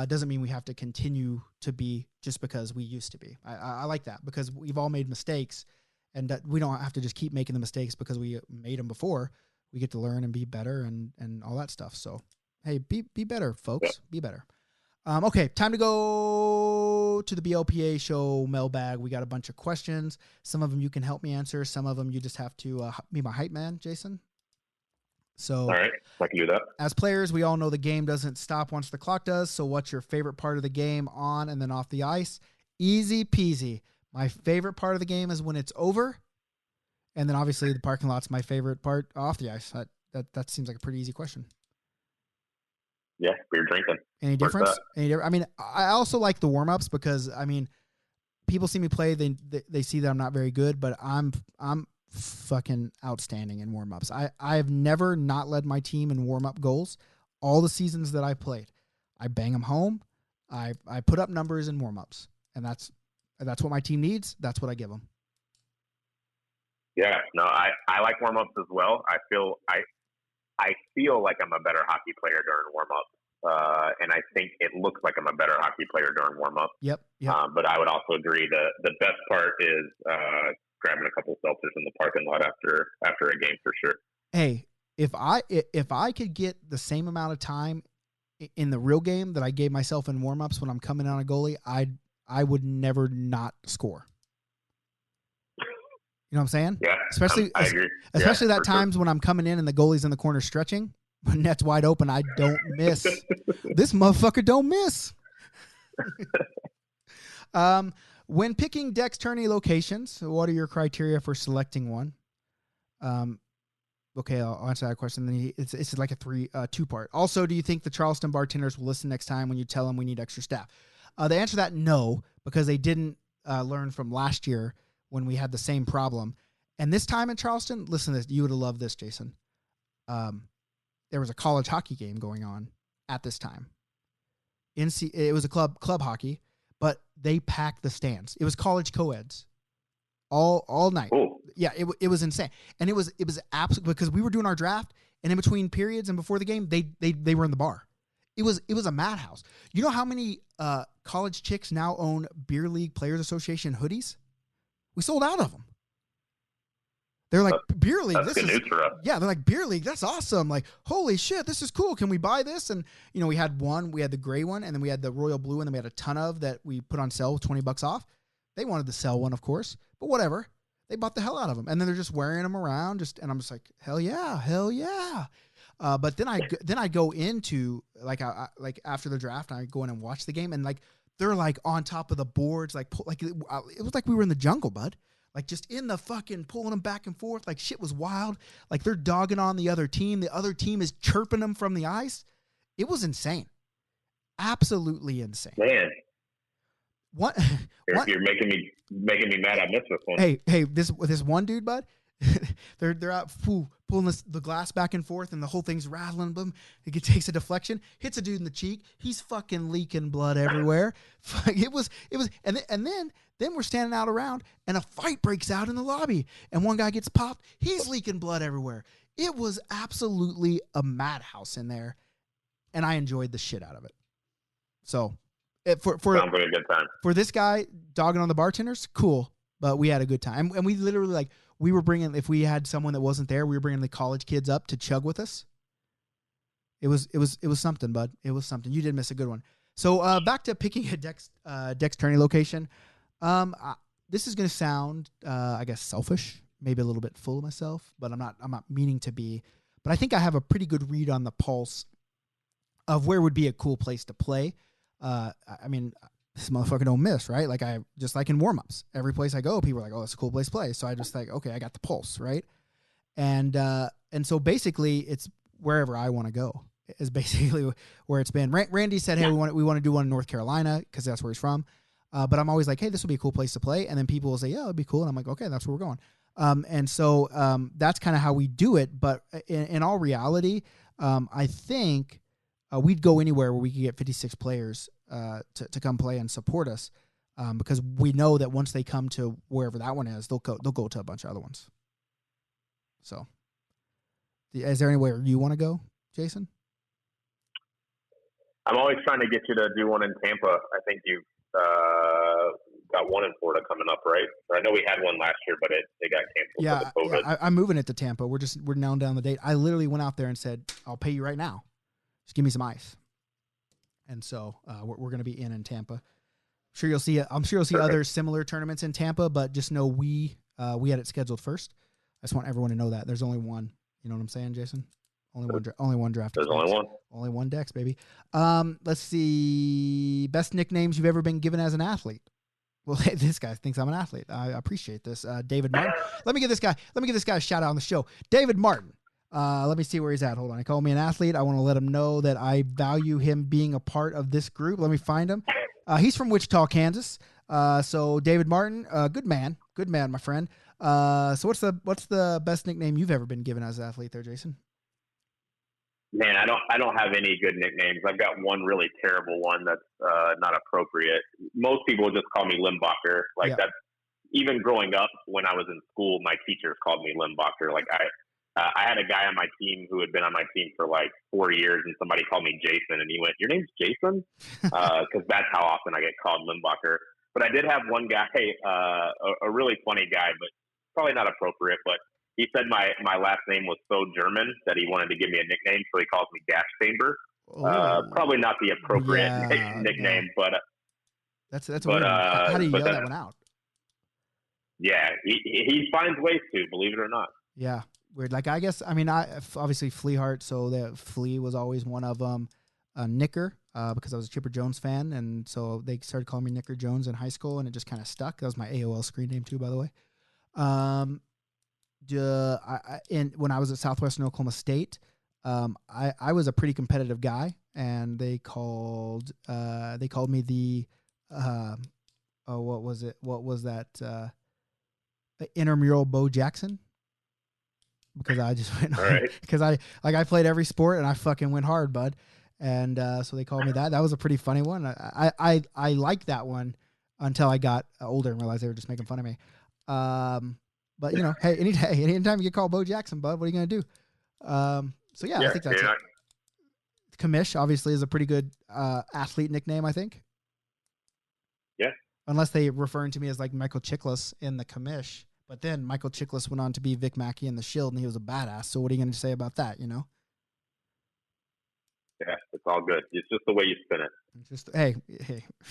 doesn't mean we have to continue to be just because we used to be. I like that because we've all made mistakes, and that we don't have to just keep making the mistakes because we made them before. We get to learn and be better and all that stuff. So, hey, be better, folks. Yeah. Be better. Okay, time to go to the BLPA show mailbag. We got a bunch of questions. Some of them you can help me answer. Some of them you just have to be my hype man, Jason. So, all right, I can do that. As players, we all know the game doesn't stop once the clock does. So what's your favorite part of the game on and then off the ice? Easy peasy. My favorite part of the game is when it's over. And then obviously the parking lot's my favorite part off the ice. That seems like a pretty easy question. Yeah, beer drinking. Any difference? I mean, I also like the warm-ups because, I mean, people see me play, they see that I'm not very good, but I'm fucking outstanding in warm-ups. I've never not led my team in warm-up goals. All the seasons that I played, I bang them home. I put up numbers in warm-ups, and that's what my team needs. That's what I give them. Yeah, no, I like warm-ups as well. I feel like I'm a better hockey player during warm-up, and I think it looks like I'm a better hockey player during warm-up. Yep. But I would also agree the best part is grabbing a couple seltzers in the parking lot after a game for sure. Hey, if I could get the same amount of time in the real game that I gave myself in warm-ups when I'm coming on a goalie, I would never not score. You know what I'm saying? Yeah, especially that times when I'm coming in and the goalie's in the corner stretching, when net's wide open, I don't miss. This motherfucker don't miss. When picking Dex tourney locations, what are your criteria for selecting one? Okay, I'll answer that question. Then it's like a two-part. Also, do you think the Charleston bartenders will listen next time when you tell them we need extra staff? The answer to that, no, because they didn't learn from last year when we had the same problem. And this time in Charleston, listen to this. You would have loved this, Jason. There was a college hockey game going on at this time. It was a club hockey, but they packed the stands. It was college co-eds all night. Oh. Yeah, it was insane. And it was absolutely, because we were doing our draft, and in between periods and before the game, they were in the bar. It was a madhouse. You know how many college chicks now own Beer League Players Association hoodies? We sold out of them. They're like, beer league. That's good news for us. Yeah, they're like, beer league. That's awesome. Like, holy shit, this is cool. Can we buy this? And we had the gray one, and then we had the royal blue, and then we had a ton of that we put on sale with $20 off. They wanted to sell one, of course, but whatever. They bought the hell out of them, and then they're just wearing them around. And I'm just like, hell yeah. But then I go into like after the draft, I go in and watch the game, and like they're like on top of the boards, like it was like we were in the jungle, bud. Like just in the fucking pulling them back and forth, like shit was wild. Like they're dogging on the other team. The other team is chirping them from the ice. It was insane, absolutely insane. Man, what? You're making me mad. I missed this one. Hey, this one dude, bud. they're out pulling the glass back and forth, and the whole thing's rattling. Boom! It takes a deflection, hits a dude in the cheek. He's fucking leaking blood everywhere. It was, and then we're standing out around, and a fight breaks out in the lobby, and one guy gets popped. He's leaking blood everywhere. It was absolutely a madhouse in there, and I enjoyed the shit out of it. So, sounds like a good time for this guy dogging on the bartenders. Cool, but we had a good time, and we literally like. We were bringing, if we had someone that wasn't there, we were bringing the college kids up to chug with us. It was something, bud. It was something. You did miss a good one. So back to picking a Dex tourney location. This is going to sound, I guess, selfish, maybe a little bit full of myself, but I'm not meaning to be. But I think I have a pretty good read on the pulse of where would be a cool place to play. I mean, this motherfucker don't miss, right? Like just like in warm-ups, every place I go, people are like, oh, it's a cool place to play. So I just like, okay, I got the pulse, right? And so basically it's wherever I want to go is basically where it's been. Randy said, hey, we want to do one in North Carolina because that's where he's from. But I'm always like, hey, this will be a cool place to play. And then people will say, yeah, it'd be cool. And I'm like, okay, that's where we're going. And so that's kind of how we do it. But in all reality, I think we'd go anywhere where we could get 56 players to come play and support us, because we know that once they come to wherever that one is, they'll go to a bunch of other ones. So, is there anywhere you want to go, Jason? I'm always trying to get you to do one in Tampa. I think you've got one in Florida coming up, right? I know we had one last year, but it got canceled because of COVID. Yeah, I'm moving it to Tampa. We're now down the date. I literally went out there and said, I'll pay you right now. Just give me some ice. And so we're going to be in Tampa. I'm sure you'll see other similar tournaments in Tampa, but just know we had it scheduled first. I just want everyone to know that there's only one. You know what I'm saying, Jason? Only one draft. There's only one. Only one Dex, baby. Let's see. Best nicknames you've ever been given as an athlete. Well, hey, this guy thinks I'm an athlete. I appreciate this. David Martin. Let me give this guy a shout out on the show. David Martin. Let me see where he's at. Hold on. He called me an athlete. I want to let him know that I value him being a part of this group. Let me find him. He's from Wichita, Kansas. So David Martin, good man, my friend. So what's the best nickname you've ever been given as an athlete there, Jason? Man, I don't have any good nicknames. I've got one really terrible one that's not appropriate. Most people just call me Limbacher. That's even growing up when I was in school, my teachers called me Limbacher. Like I had a guy on my team who had been on my team for like 4 years, and somebody called me Jason, and he went, "Your name's Jason?" Because that's how often I get called Limbacher. But I did have one guy, a really funny guy, but probably not appropriate. But he said my last name was so German that he wanted to give me a nickname, so he calls me Gas Chamber. Probably not the appropriate nickname, but that's weird. How do you yell that one out? Yeah, he finds ways to, believe it or not. Yeah. Weird. Like, I guess, I mean, obviously Fleaheart, so that Flea was always one of them. Nicker, because I was a Chipper Jones fan, and so they started calling me Nicker Jones in high school, and it just kind of stuck. That was my AOL screen name too, by the way. When I was at Southwestern Oklahoma State, I was a pretty competitive guy, and they called me the what was it? What was that? Intramural Bo Jackson. Because I just went because I played every sport and I fucking went hard, bud. And so they called me that. That was a pretty funny one. I liked that one until I got older and realized they were just making fun of me. But hey, anytime you get called Bo Jackson, bud, what are you gonna do? So I think that's it. Commish obviously is a pretty good athlete nickname, I think. Yeah. Unless they referring to me as like Michael Chiklis in the Commish. But then Michael Chiklis went on to be Vic Mackey in The Shield, and he was a badass. So what are you going to say about that, you know? Yeah, it's all good. It's just the way you spin it. Just hey,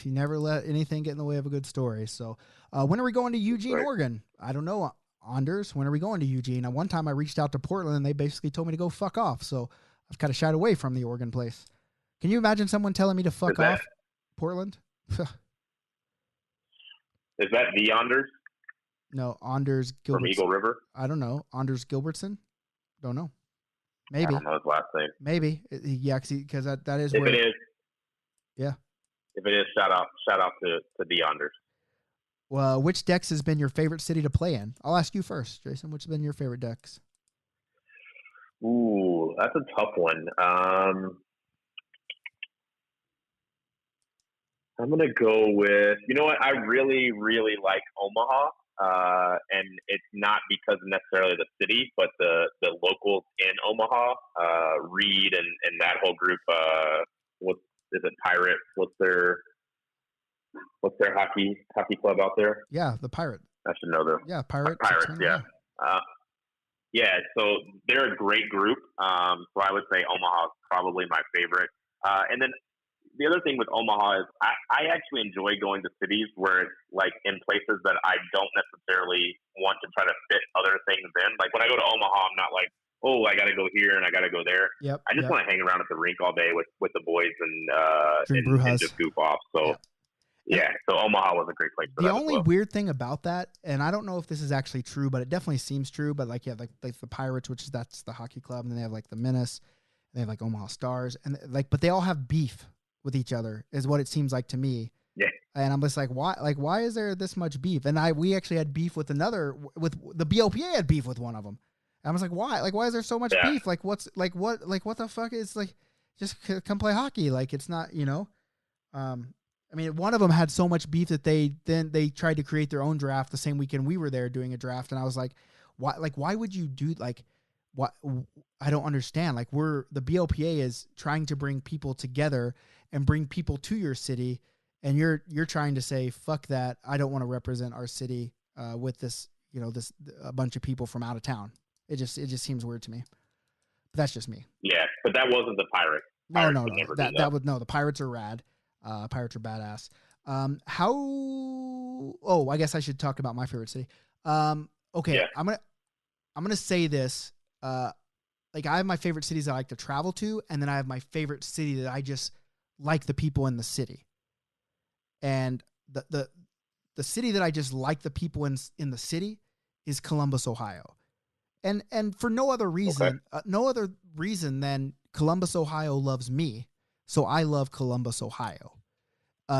you never let anything get in the way of a good story. So when are we going to Eugene, Right. Oregon? I don't know. Anders, when are we going to Eugene? One time I reached out to Portland, and they basically told me to go fuck off. So I've kind of shied away from the Oregon place. Can you imagine someone telling me to fuck off, Portland? Is that the Anders No, Anders Gilbertson. from Eagle River? I don't know. Anders Gilbertson? Don't know. Maybe. I don't know his last name. Maybe. Yeah, because that is If where. it is, Yeah. If it is, shout out to the Anders. Well, which Dex has been your favorite city to play in? I'll ask you first, Jason. Which has been your favorite Dex? Ooh, that's a tough one. I'm gonna go with, you know what? I really, really like Omaha, and it's not because necessarily the city, but the locals in Omaha, Reed and that whole group. What is it? Pirate? What's their hockey club out there? Yeah, the Pirate. I should know them. Yeah, Pirate. Pirates. Yeah. Yeah, so they're a great group. So I would say Omaha is probably my favorite. And then the other thing with Omaha is I actually enjoy going to cities where it's like in places that I don't necessarily want to try to fit other things in. Like when I go to Omaha, I'm not like, oh, I got to go here and I got to go there. Yep. I just want to hang around at the rink all day with the boys and just goof off. So yeah, so Omaha was a great place for that. The only weird thing about that, and I don't know if this is actually true, but it definitely seems true. But like, yeah, like the Pirates, that's the hockey club, and then they have like the Menace, and they have like Omaha Stars, and like, but they all have beef with each other, is what it seems like to me. Yeah. And I'm just like, why? Like, why is there this much beef? And we actually had beef with with the BOPA had beef with one of them. And I was like, why? Like, why is there so much beef? Like, what the fuck is like? Just come play hockey. Like, it's not, you know. I mean, one of them had so much beef that they tried to create their own draft the same weekend we were there doing a draft, and I was like, why? Like, why would you do like? What? I don't understand. Like, the BOPA is trying to bring people together and bring people to your city, and you're trying to say fuck that. I don't want to represent our city with this, you know, a bunch of people from out of town. It just seems weird to me. But that's just me. Yeah, but that wasn't the Pirates. No. The Pirates are rad. Pirates are badass. I guess I should talk about my favorite city. Okay, yeah. I'm gonna say this. Like, I have my favorite cities that I like to travel to, and then I have my favorite city that I just like the people in the city. And the city that I just like the people in the city is Columbus, Ohio. And for no other reason, than Columbus, Ohio loves me. So I love Columbus, Ohio.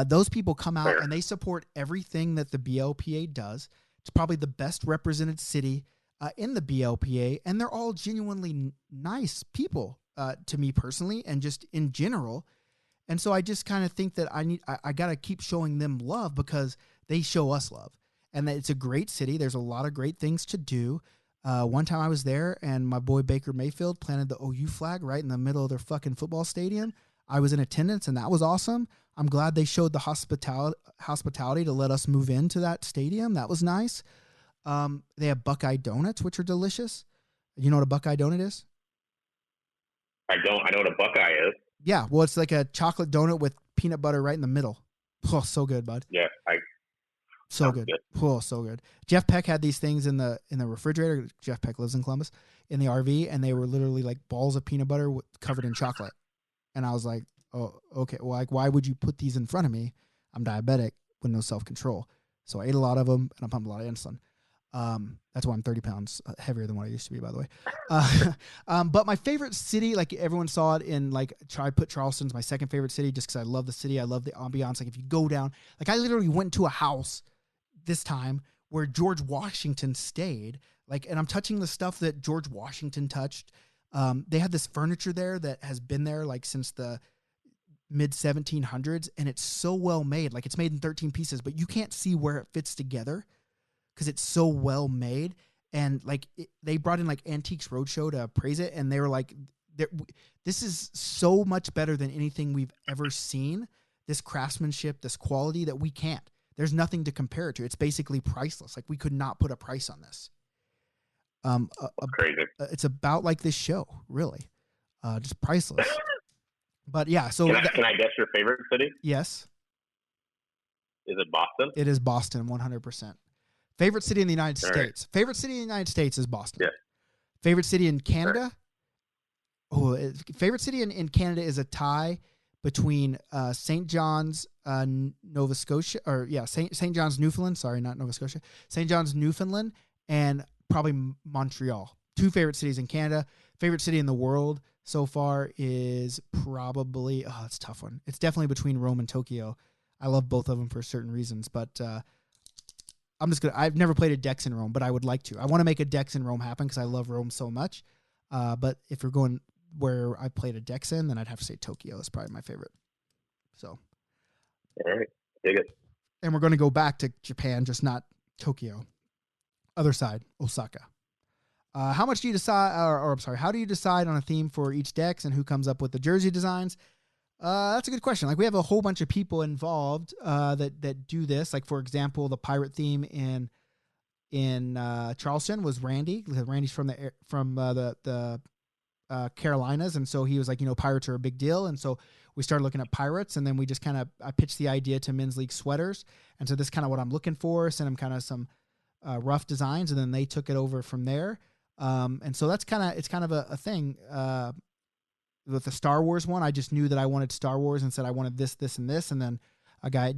Those people come out and they support everything that the BLPA does. It's probably the best represented city in the BLPA, and they're all genuinely nice people to me personally and just in general. And so I just kind of think that I got to keep showing them love because they show us love. And that it's a great city. There's a lot of great things to do. One time I was there and my boy Baker Mayfield planted the OU flag right in the middle of their fucking football stadium. I was in attendance and that was awesome. I'm glad they showed the hospitality to let us move into that stadium. That was nice. They have Buckeye Donuts, which are delicious. You know what a Buckeye Donut is? I don't. I know what a Buckeye is. Yeah, well, it's like a chocolate donut with peanut butter right in the middle. Oh, so good, bud. Yeah, so good. Oh, so good. Jeff Peck had these things in the refrigerator. Jeff Peck lives in Columbus, in the RV, and they were literally like balls of peanut butter covered in chocolate. And I was like, oh, okay. Well, like, why would you put these in front of me? I'm diabetic with no self-control. So I ate a lot of them, and I pumped a lot of insulin. That's why I'm 30 pounds heavier than what I used to be, by the way. But my favorite city, like everyone saw it in, like, I put Charleston's my second favorite city just because I love the city. I love the ambiance. Like, if you go down, like, I literally went to a house this time where George Washington stayed. Like, and I'm touching the stuff that George Washington touched. They have this furniture there that has been there, like, since the mid 1700s, and it's so well made. Like, it's made in 13 pieces, but you can't see where it fits together because it's so well made. And like they brought in like Antiques Roadshow to appraise it, and they were like, this is so much better than anything we've ever seen. This craftsmanship, this quality that we can't. There's nothing to compare it to. It's basically priceless. Like we could not put a price on this. Crazy. It's about like this show, really, just priceless. But yeah, so can I guess your favorite city? Yes. Is it Boston? It is Boston, 100%. Favorite city in the United States. Favorite city in the United States is Boston. Yeah. Favorite city in Canada. Favorite city in Canada is a tie between St. John's, Nova Scotia, or St. John's, Newfoundland. Sorry, not Nova Scotia. St. John's, Newfoundland, and probably Montreal. 2 favorite cities in Canada. Favorite city in the world so far is probably it's a tough one. It's definitely between Rome and Tokyo. I love both of them for certain reasons, but I've never played a Dex in Rome, but I would like to. I want to make a Dex in Rome happen because I love Rome so much. But if you're going where I played a Dex in, then I'd have to say Tokyo is probably my favorite. So, all right, dig it. And we're going to go back to Japan, just not Tokyo. Other side, Osaka. How much do you decide, how do you decide on a theme for each Dex and who comes up with the jersey designs? That's a good question. Like we have a whole bunch of people involved that do this. Like for example, the pirate theme in Charleston was Randy. Randy's from the Carolinas, and so he was like, pirates are a big deal, and so we started looking at pirates, and then we just I pitched the idea to Men's League sweaters, and so this is kind of what I'm looking for. Sent them kind of some rough designs, and then they took it over from there. And so it's kind of a thing. With the Star Wars one, I just knew that I wanted Star Wars and said I wanted this, this, and this, and then a guy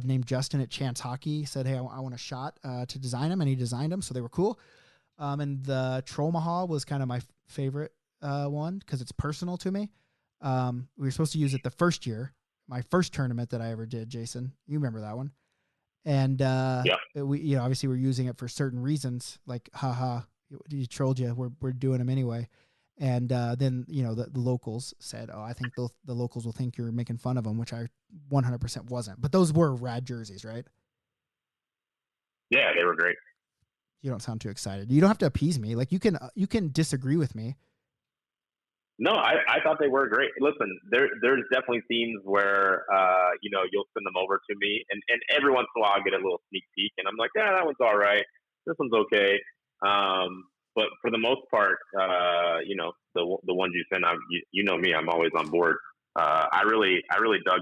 named Justin at Chance Hockey said, hey, I want a shot to design them, and he designed them, so they were cool. And the Trollmaha was kind of my favorite one because it's personal to me. We were supposed to use it the first year, my first tournament that I ever did, Jason. You remember that one. And we obviously we're using it for certain reasons, like, haha, you trolled you, we're doing them anyway. And then, the locals said, oh, I think the locals will think you're making fun of them, which I 100% wasn't. But those were rad jerseys, right? Yeah, they were great. You don't sound too excited. You don't have to appease me. Like you can disagree with me. No, I thought they were great. Listen, there's definitely themes where you'll send them over to me, and every once in a while I'll get a little sneak peek, and I'm like, yeah, that one's all right. This one's okay. But for the most part, the ones you send out, you know me, I'm always on board. I really dug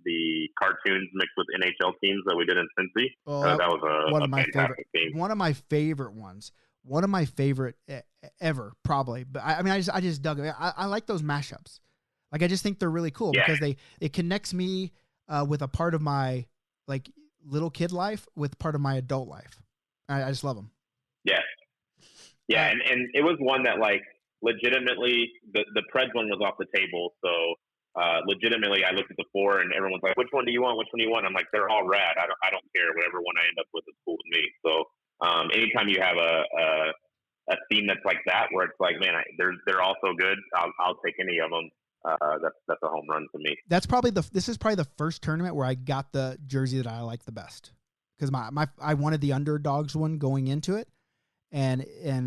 the cartoons mixed with NHL teams that we did in Cincy. That was one of my fantastic favorite theme. One of my favorite ones. One of my favorite ever, probably. But I just dug it. I like those mashups. Like I just think they're really cool because it connects me with a part of my like little kid life with part of my adult life. I just love them. Yeah. Yeah, and it was one that, like, legitimately, the Preds one was off the table. So, legitimately, I looked at the 4, and everyone's like, which one do you want? Which one do you want? I'm like, they're all rad. I don't care. Whatever one I end up with is cool with me. So, anytime you have a theme that's like that, where it's like, man, they're all so good, I'll take any of them. That's a home run to me. This is probably the first tournament where I got the jersey that I like the best. Because I wanted the underdogs one going into it. And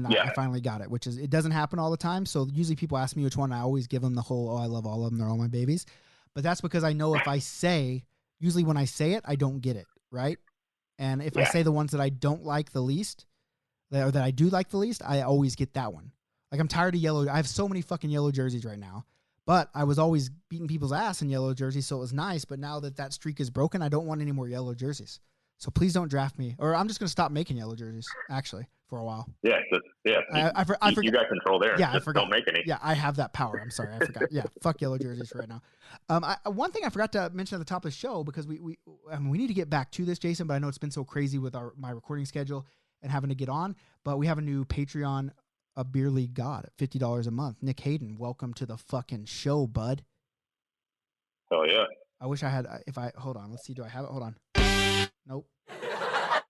I finally got it, it doesn't happen all the time. So usually people ask me which one. I always give them the whole, I love all of them. They're all my babies. But that's because I know if I usually when I say it, I don't get it. Right. And if I say the ones that I don't like the least, that I do like the least, I always get that one. Like I'm tired of yellow. I have so many fucking yellow jerseys right now, but I was always beating people's ass in yellow jerseys. So it was nice. But now that streak is broken, I don't want any more yellow jerseys. So please don't draft me, or I'm just going to stop making yellow jerseys, actually, for a while. Yeah, I forgot. You got control there. Yeah, just I forgot. Don't make any. Yeah, I have that power. I'm sorry, I forgot. Yeah, fuck yellow jerseys right now. One thing I forgot to mention at the top of the show, because we need to get back to this, Jason, but I know it's been so crazy with my recording schedule and having to get on, but we have a new Patreon, a Beer League God at $50 a month. Nick Hayden, welcome to the fucking show, bud. Oh, yeah. I wish I had, hold on, let's see, do I have it? Hold on.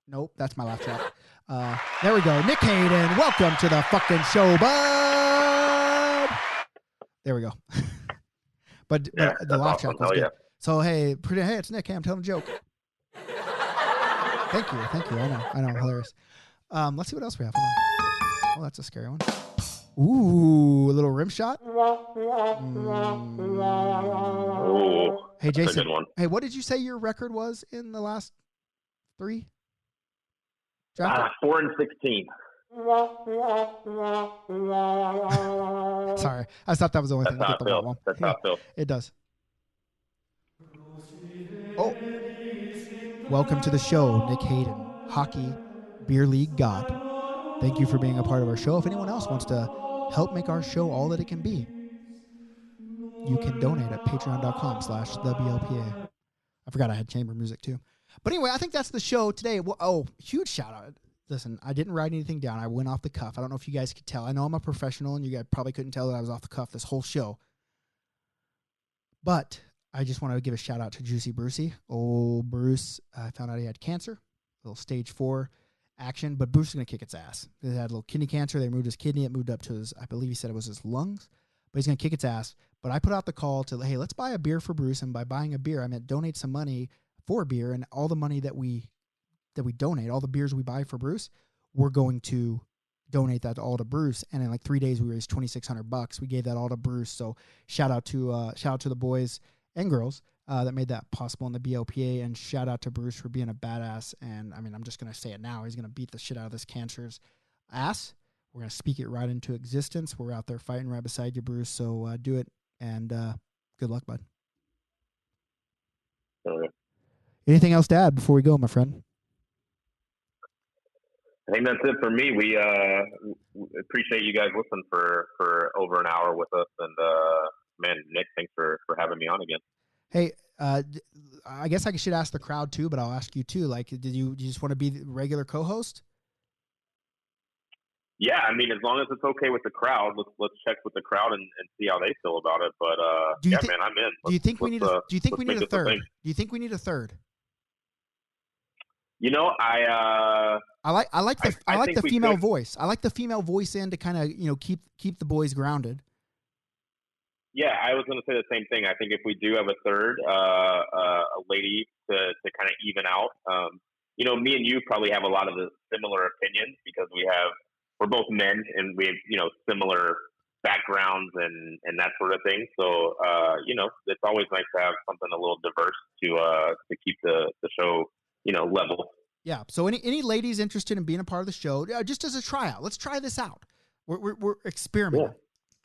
Nope, that's my laugh track. There we go. Nick Hayden, welcome to the fucking show, bud. There we go. but the laugh track was good. Yeah. So, hey, it's Nick. Hey, I'm telling a joke. Thank you. I know, hilarious. Let's see what else we have. Hold on. Oh, that's a scary one. Ooh, a little rim shot. Ooh. Hey, That's a Jason. good one. Hey, what did you say your record was in the last 3 drafts? 4-16. Sorry, I thought that was the only thing. That's You how get it the feels. womp. That's how it feels. It does. Oh, welcome to the show, Nick Hayden, hockey beer league god. Thank you for being a part of our show. If anyone else wants to help make our show all that it can be, you can donate at patreon.com/theblpa. I forgot I had chamber music too. But anyway, I think that's the show today. Well, huge shout out. Listen, I didn't write anything down. I went off the cuff. I don't know if you guys could tell. I know I'm a professional, and you guys probably couldn't tell that I was off the cuff this whole show. But I just want to give a shout out to Juicy Brucey. Old Bruce, I found out he had cancer, a little stage 4 action, but Bruce is going to kick its ass. He had a little kidney cancer. They removed his kidney. It moved up to his, I believe he said it was his lungs, but he's going to kick its ass. But I put out the call to, hey, let's buy a beer for Bruce. And by buying a beer, I meant donate some money for beer, and all the money that we donate, all the beers we buy for Bruce, we're going to donate that all to Bruce. And in like 3 days, we raised $2,600. We gave that all to Bruce. So shout out to the boys and girls that made that possible in the BLPA, and shout out to Bruce for being a badass. And I mean, I'm just going to say it now. He's going to beat the shit out of this cancer's ass. We're going to speak it right into existence. We're out there fighting right beside you, Bruce. So do it, and good luck, bud. Okay. Anything else to add before we go, my friend? I think that's it for me. We appreciate you guys listening for over an hour with us. And, man, Nick, thanks for having me on again. Hey, I guess I should ask the crowd too, but I'll ask you too. Like, do you just want to be the regular co-host? Yeah, I mean, as long as it's okay with the crowd, let's check with the crowd and see how they feel about it. But man, I'm in. Do you think we need a third? Thing. Do you think we need a third? You know, I like the we female could. voice. I like the female voice in to kind of keep the boys grounded. Yeah, I was going to say the same thing. I think if we do have a third, a lady to kind of even out, me and you probably have a lot of the similar opinions because we're both men and we have, similar backgrounds and that sort of thing. So, it's always nice to have something a little diverse to keep the show, level. Yeah. So any ladies interested in being a part of the show, just as a tryout, let's try this out. We're experimenting. Yeah.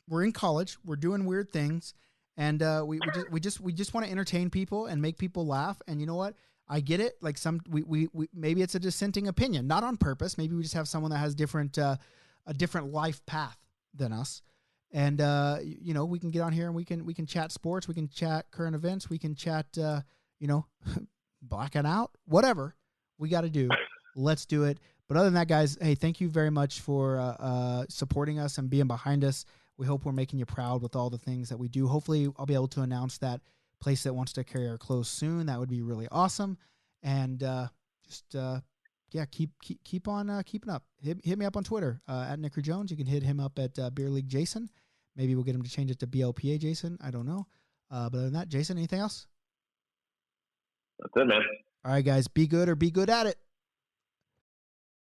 We're in college. We're doing weird things, and we just want to entertain people and make people laugh. And you know what? I get it. Like we maybe it's a dissenting opinion, not on purpose. Maybe we just have someone that has a different life path than us. And we can get on here and we can chat sports. We can chat current events. We can chat blacking out, whatever we got to do. Let's do it. But other than that, guys, hey, thank you very much for supporting us and being behind us. We hope we're making you proud with all the things that we do. Hopefully, I'll be able to announce that place that wants to carry our clothes soon. That would be really awesome. And keep on keeping up. Hit me up on Twitter at Nicker Jones. You can hit him up at Beer League Jason. Maybe we'll get him to change it to BLPA Jason. I don't know. But other than that, Jason, anything else? That's it, man. All right, guys, be good or be good at it.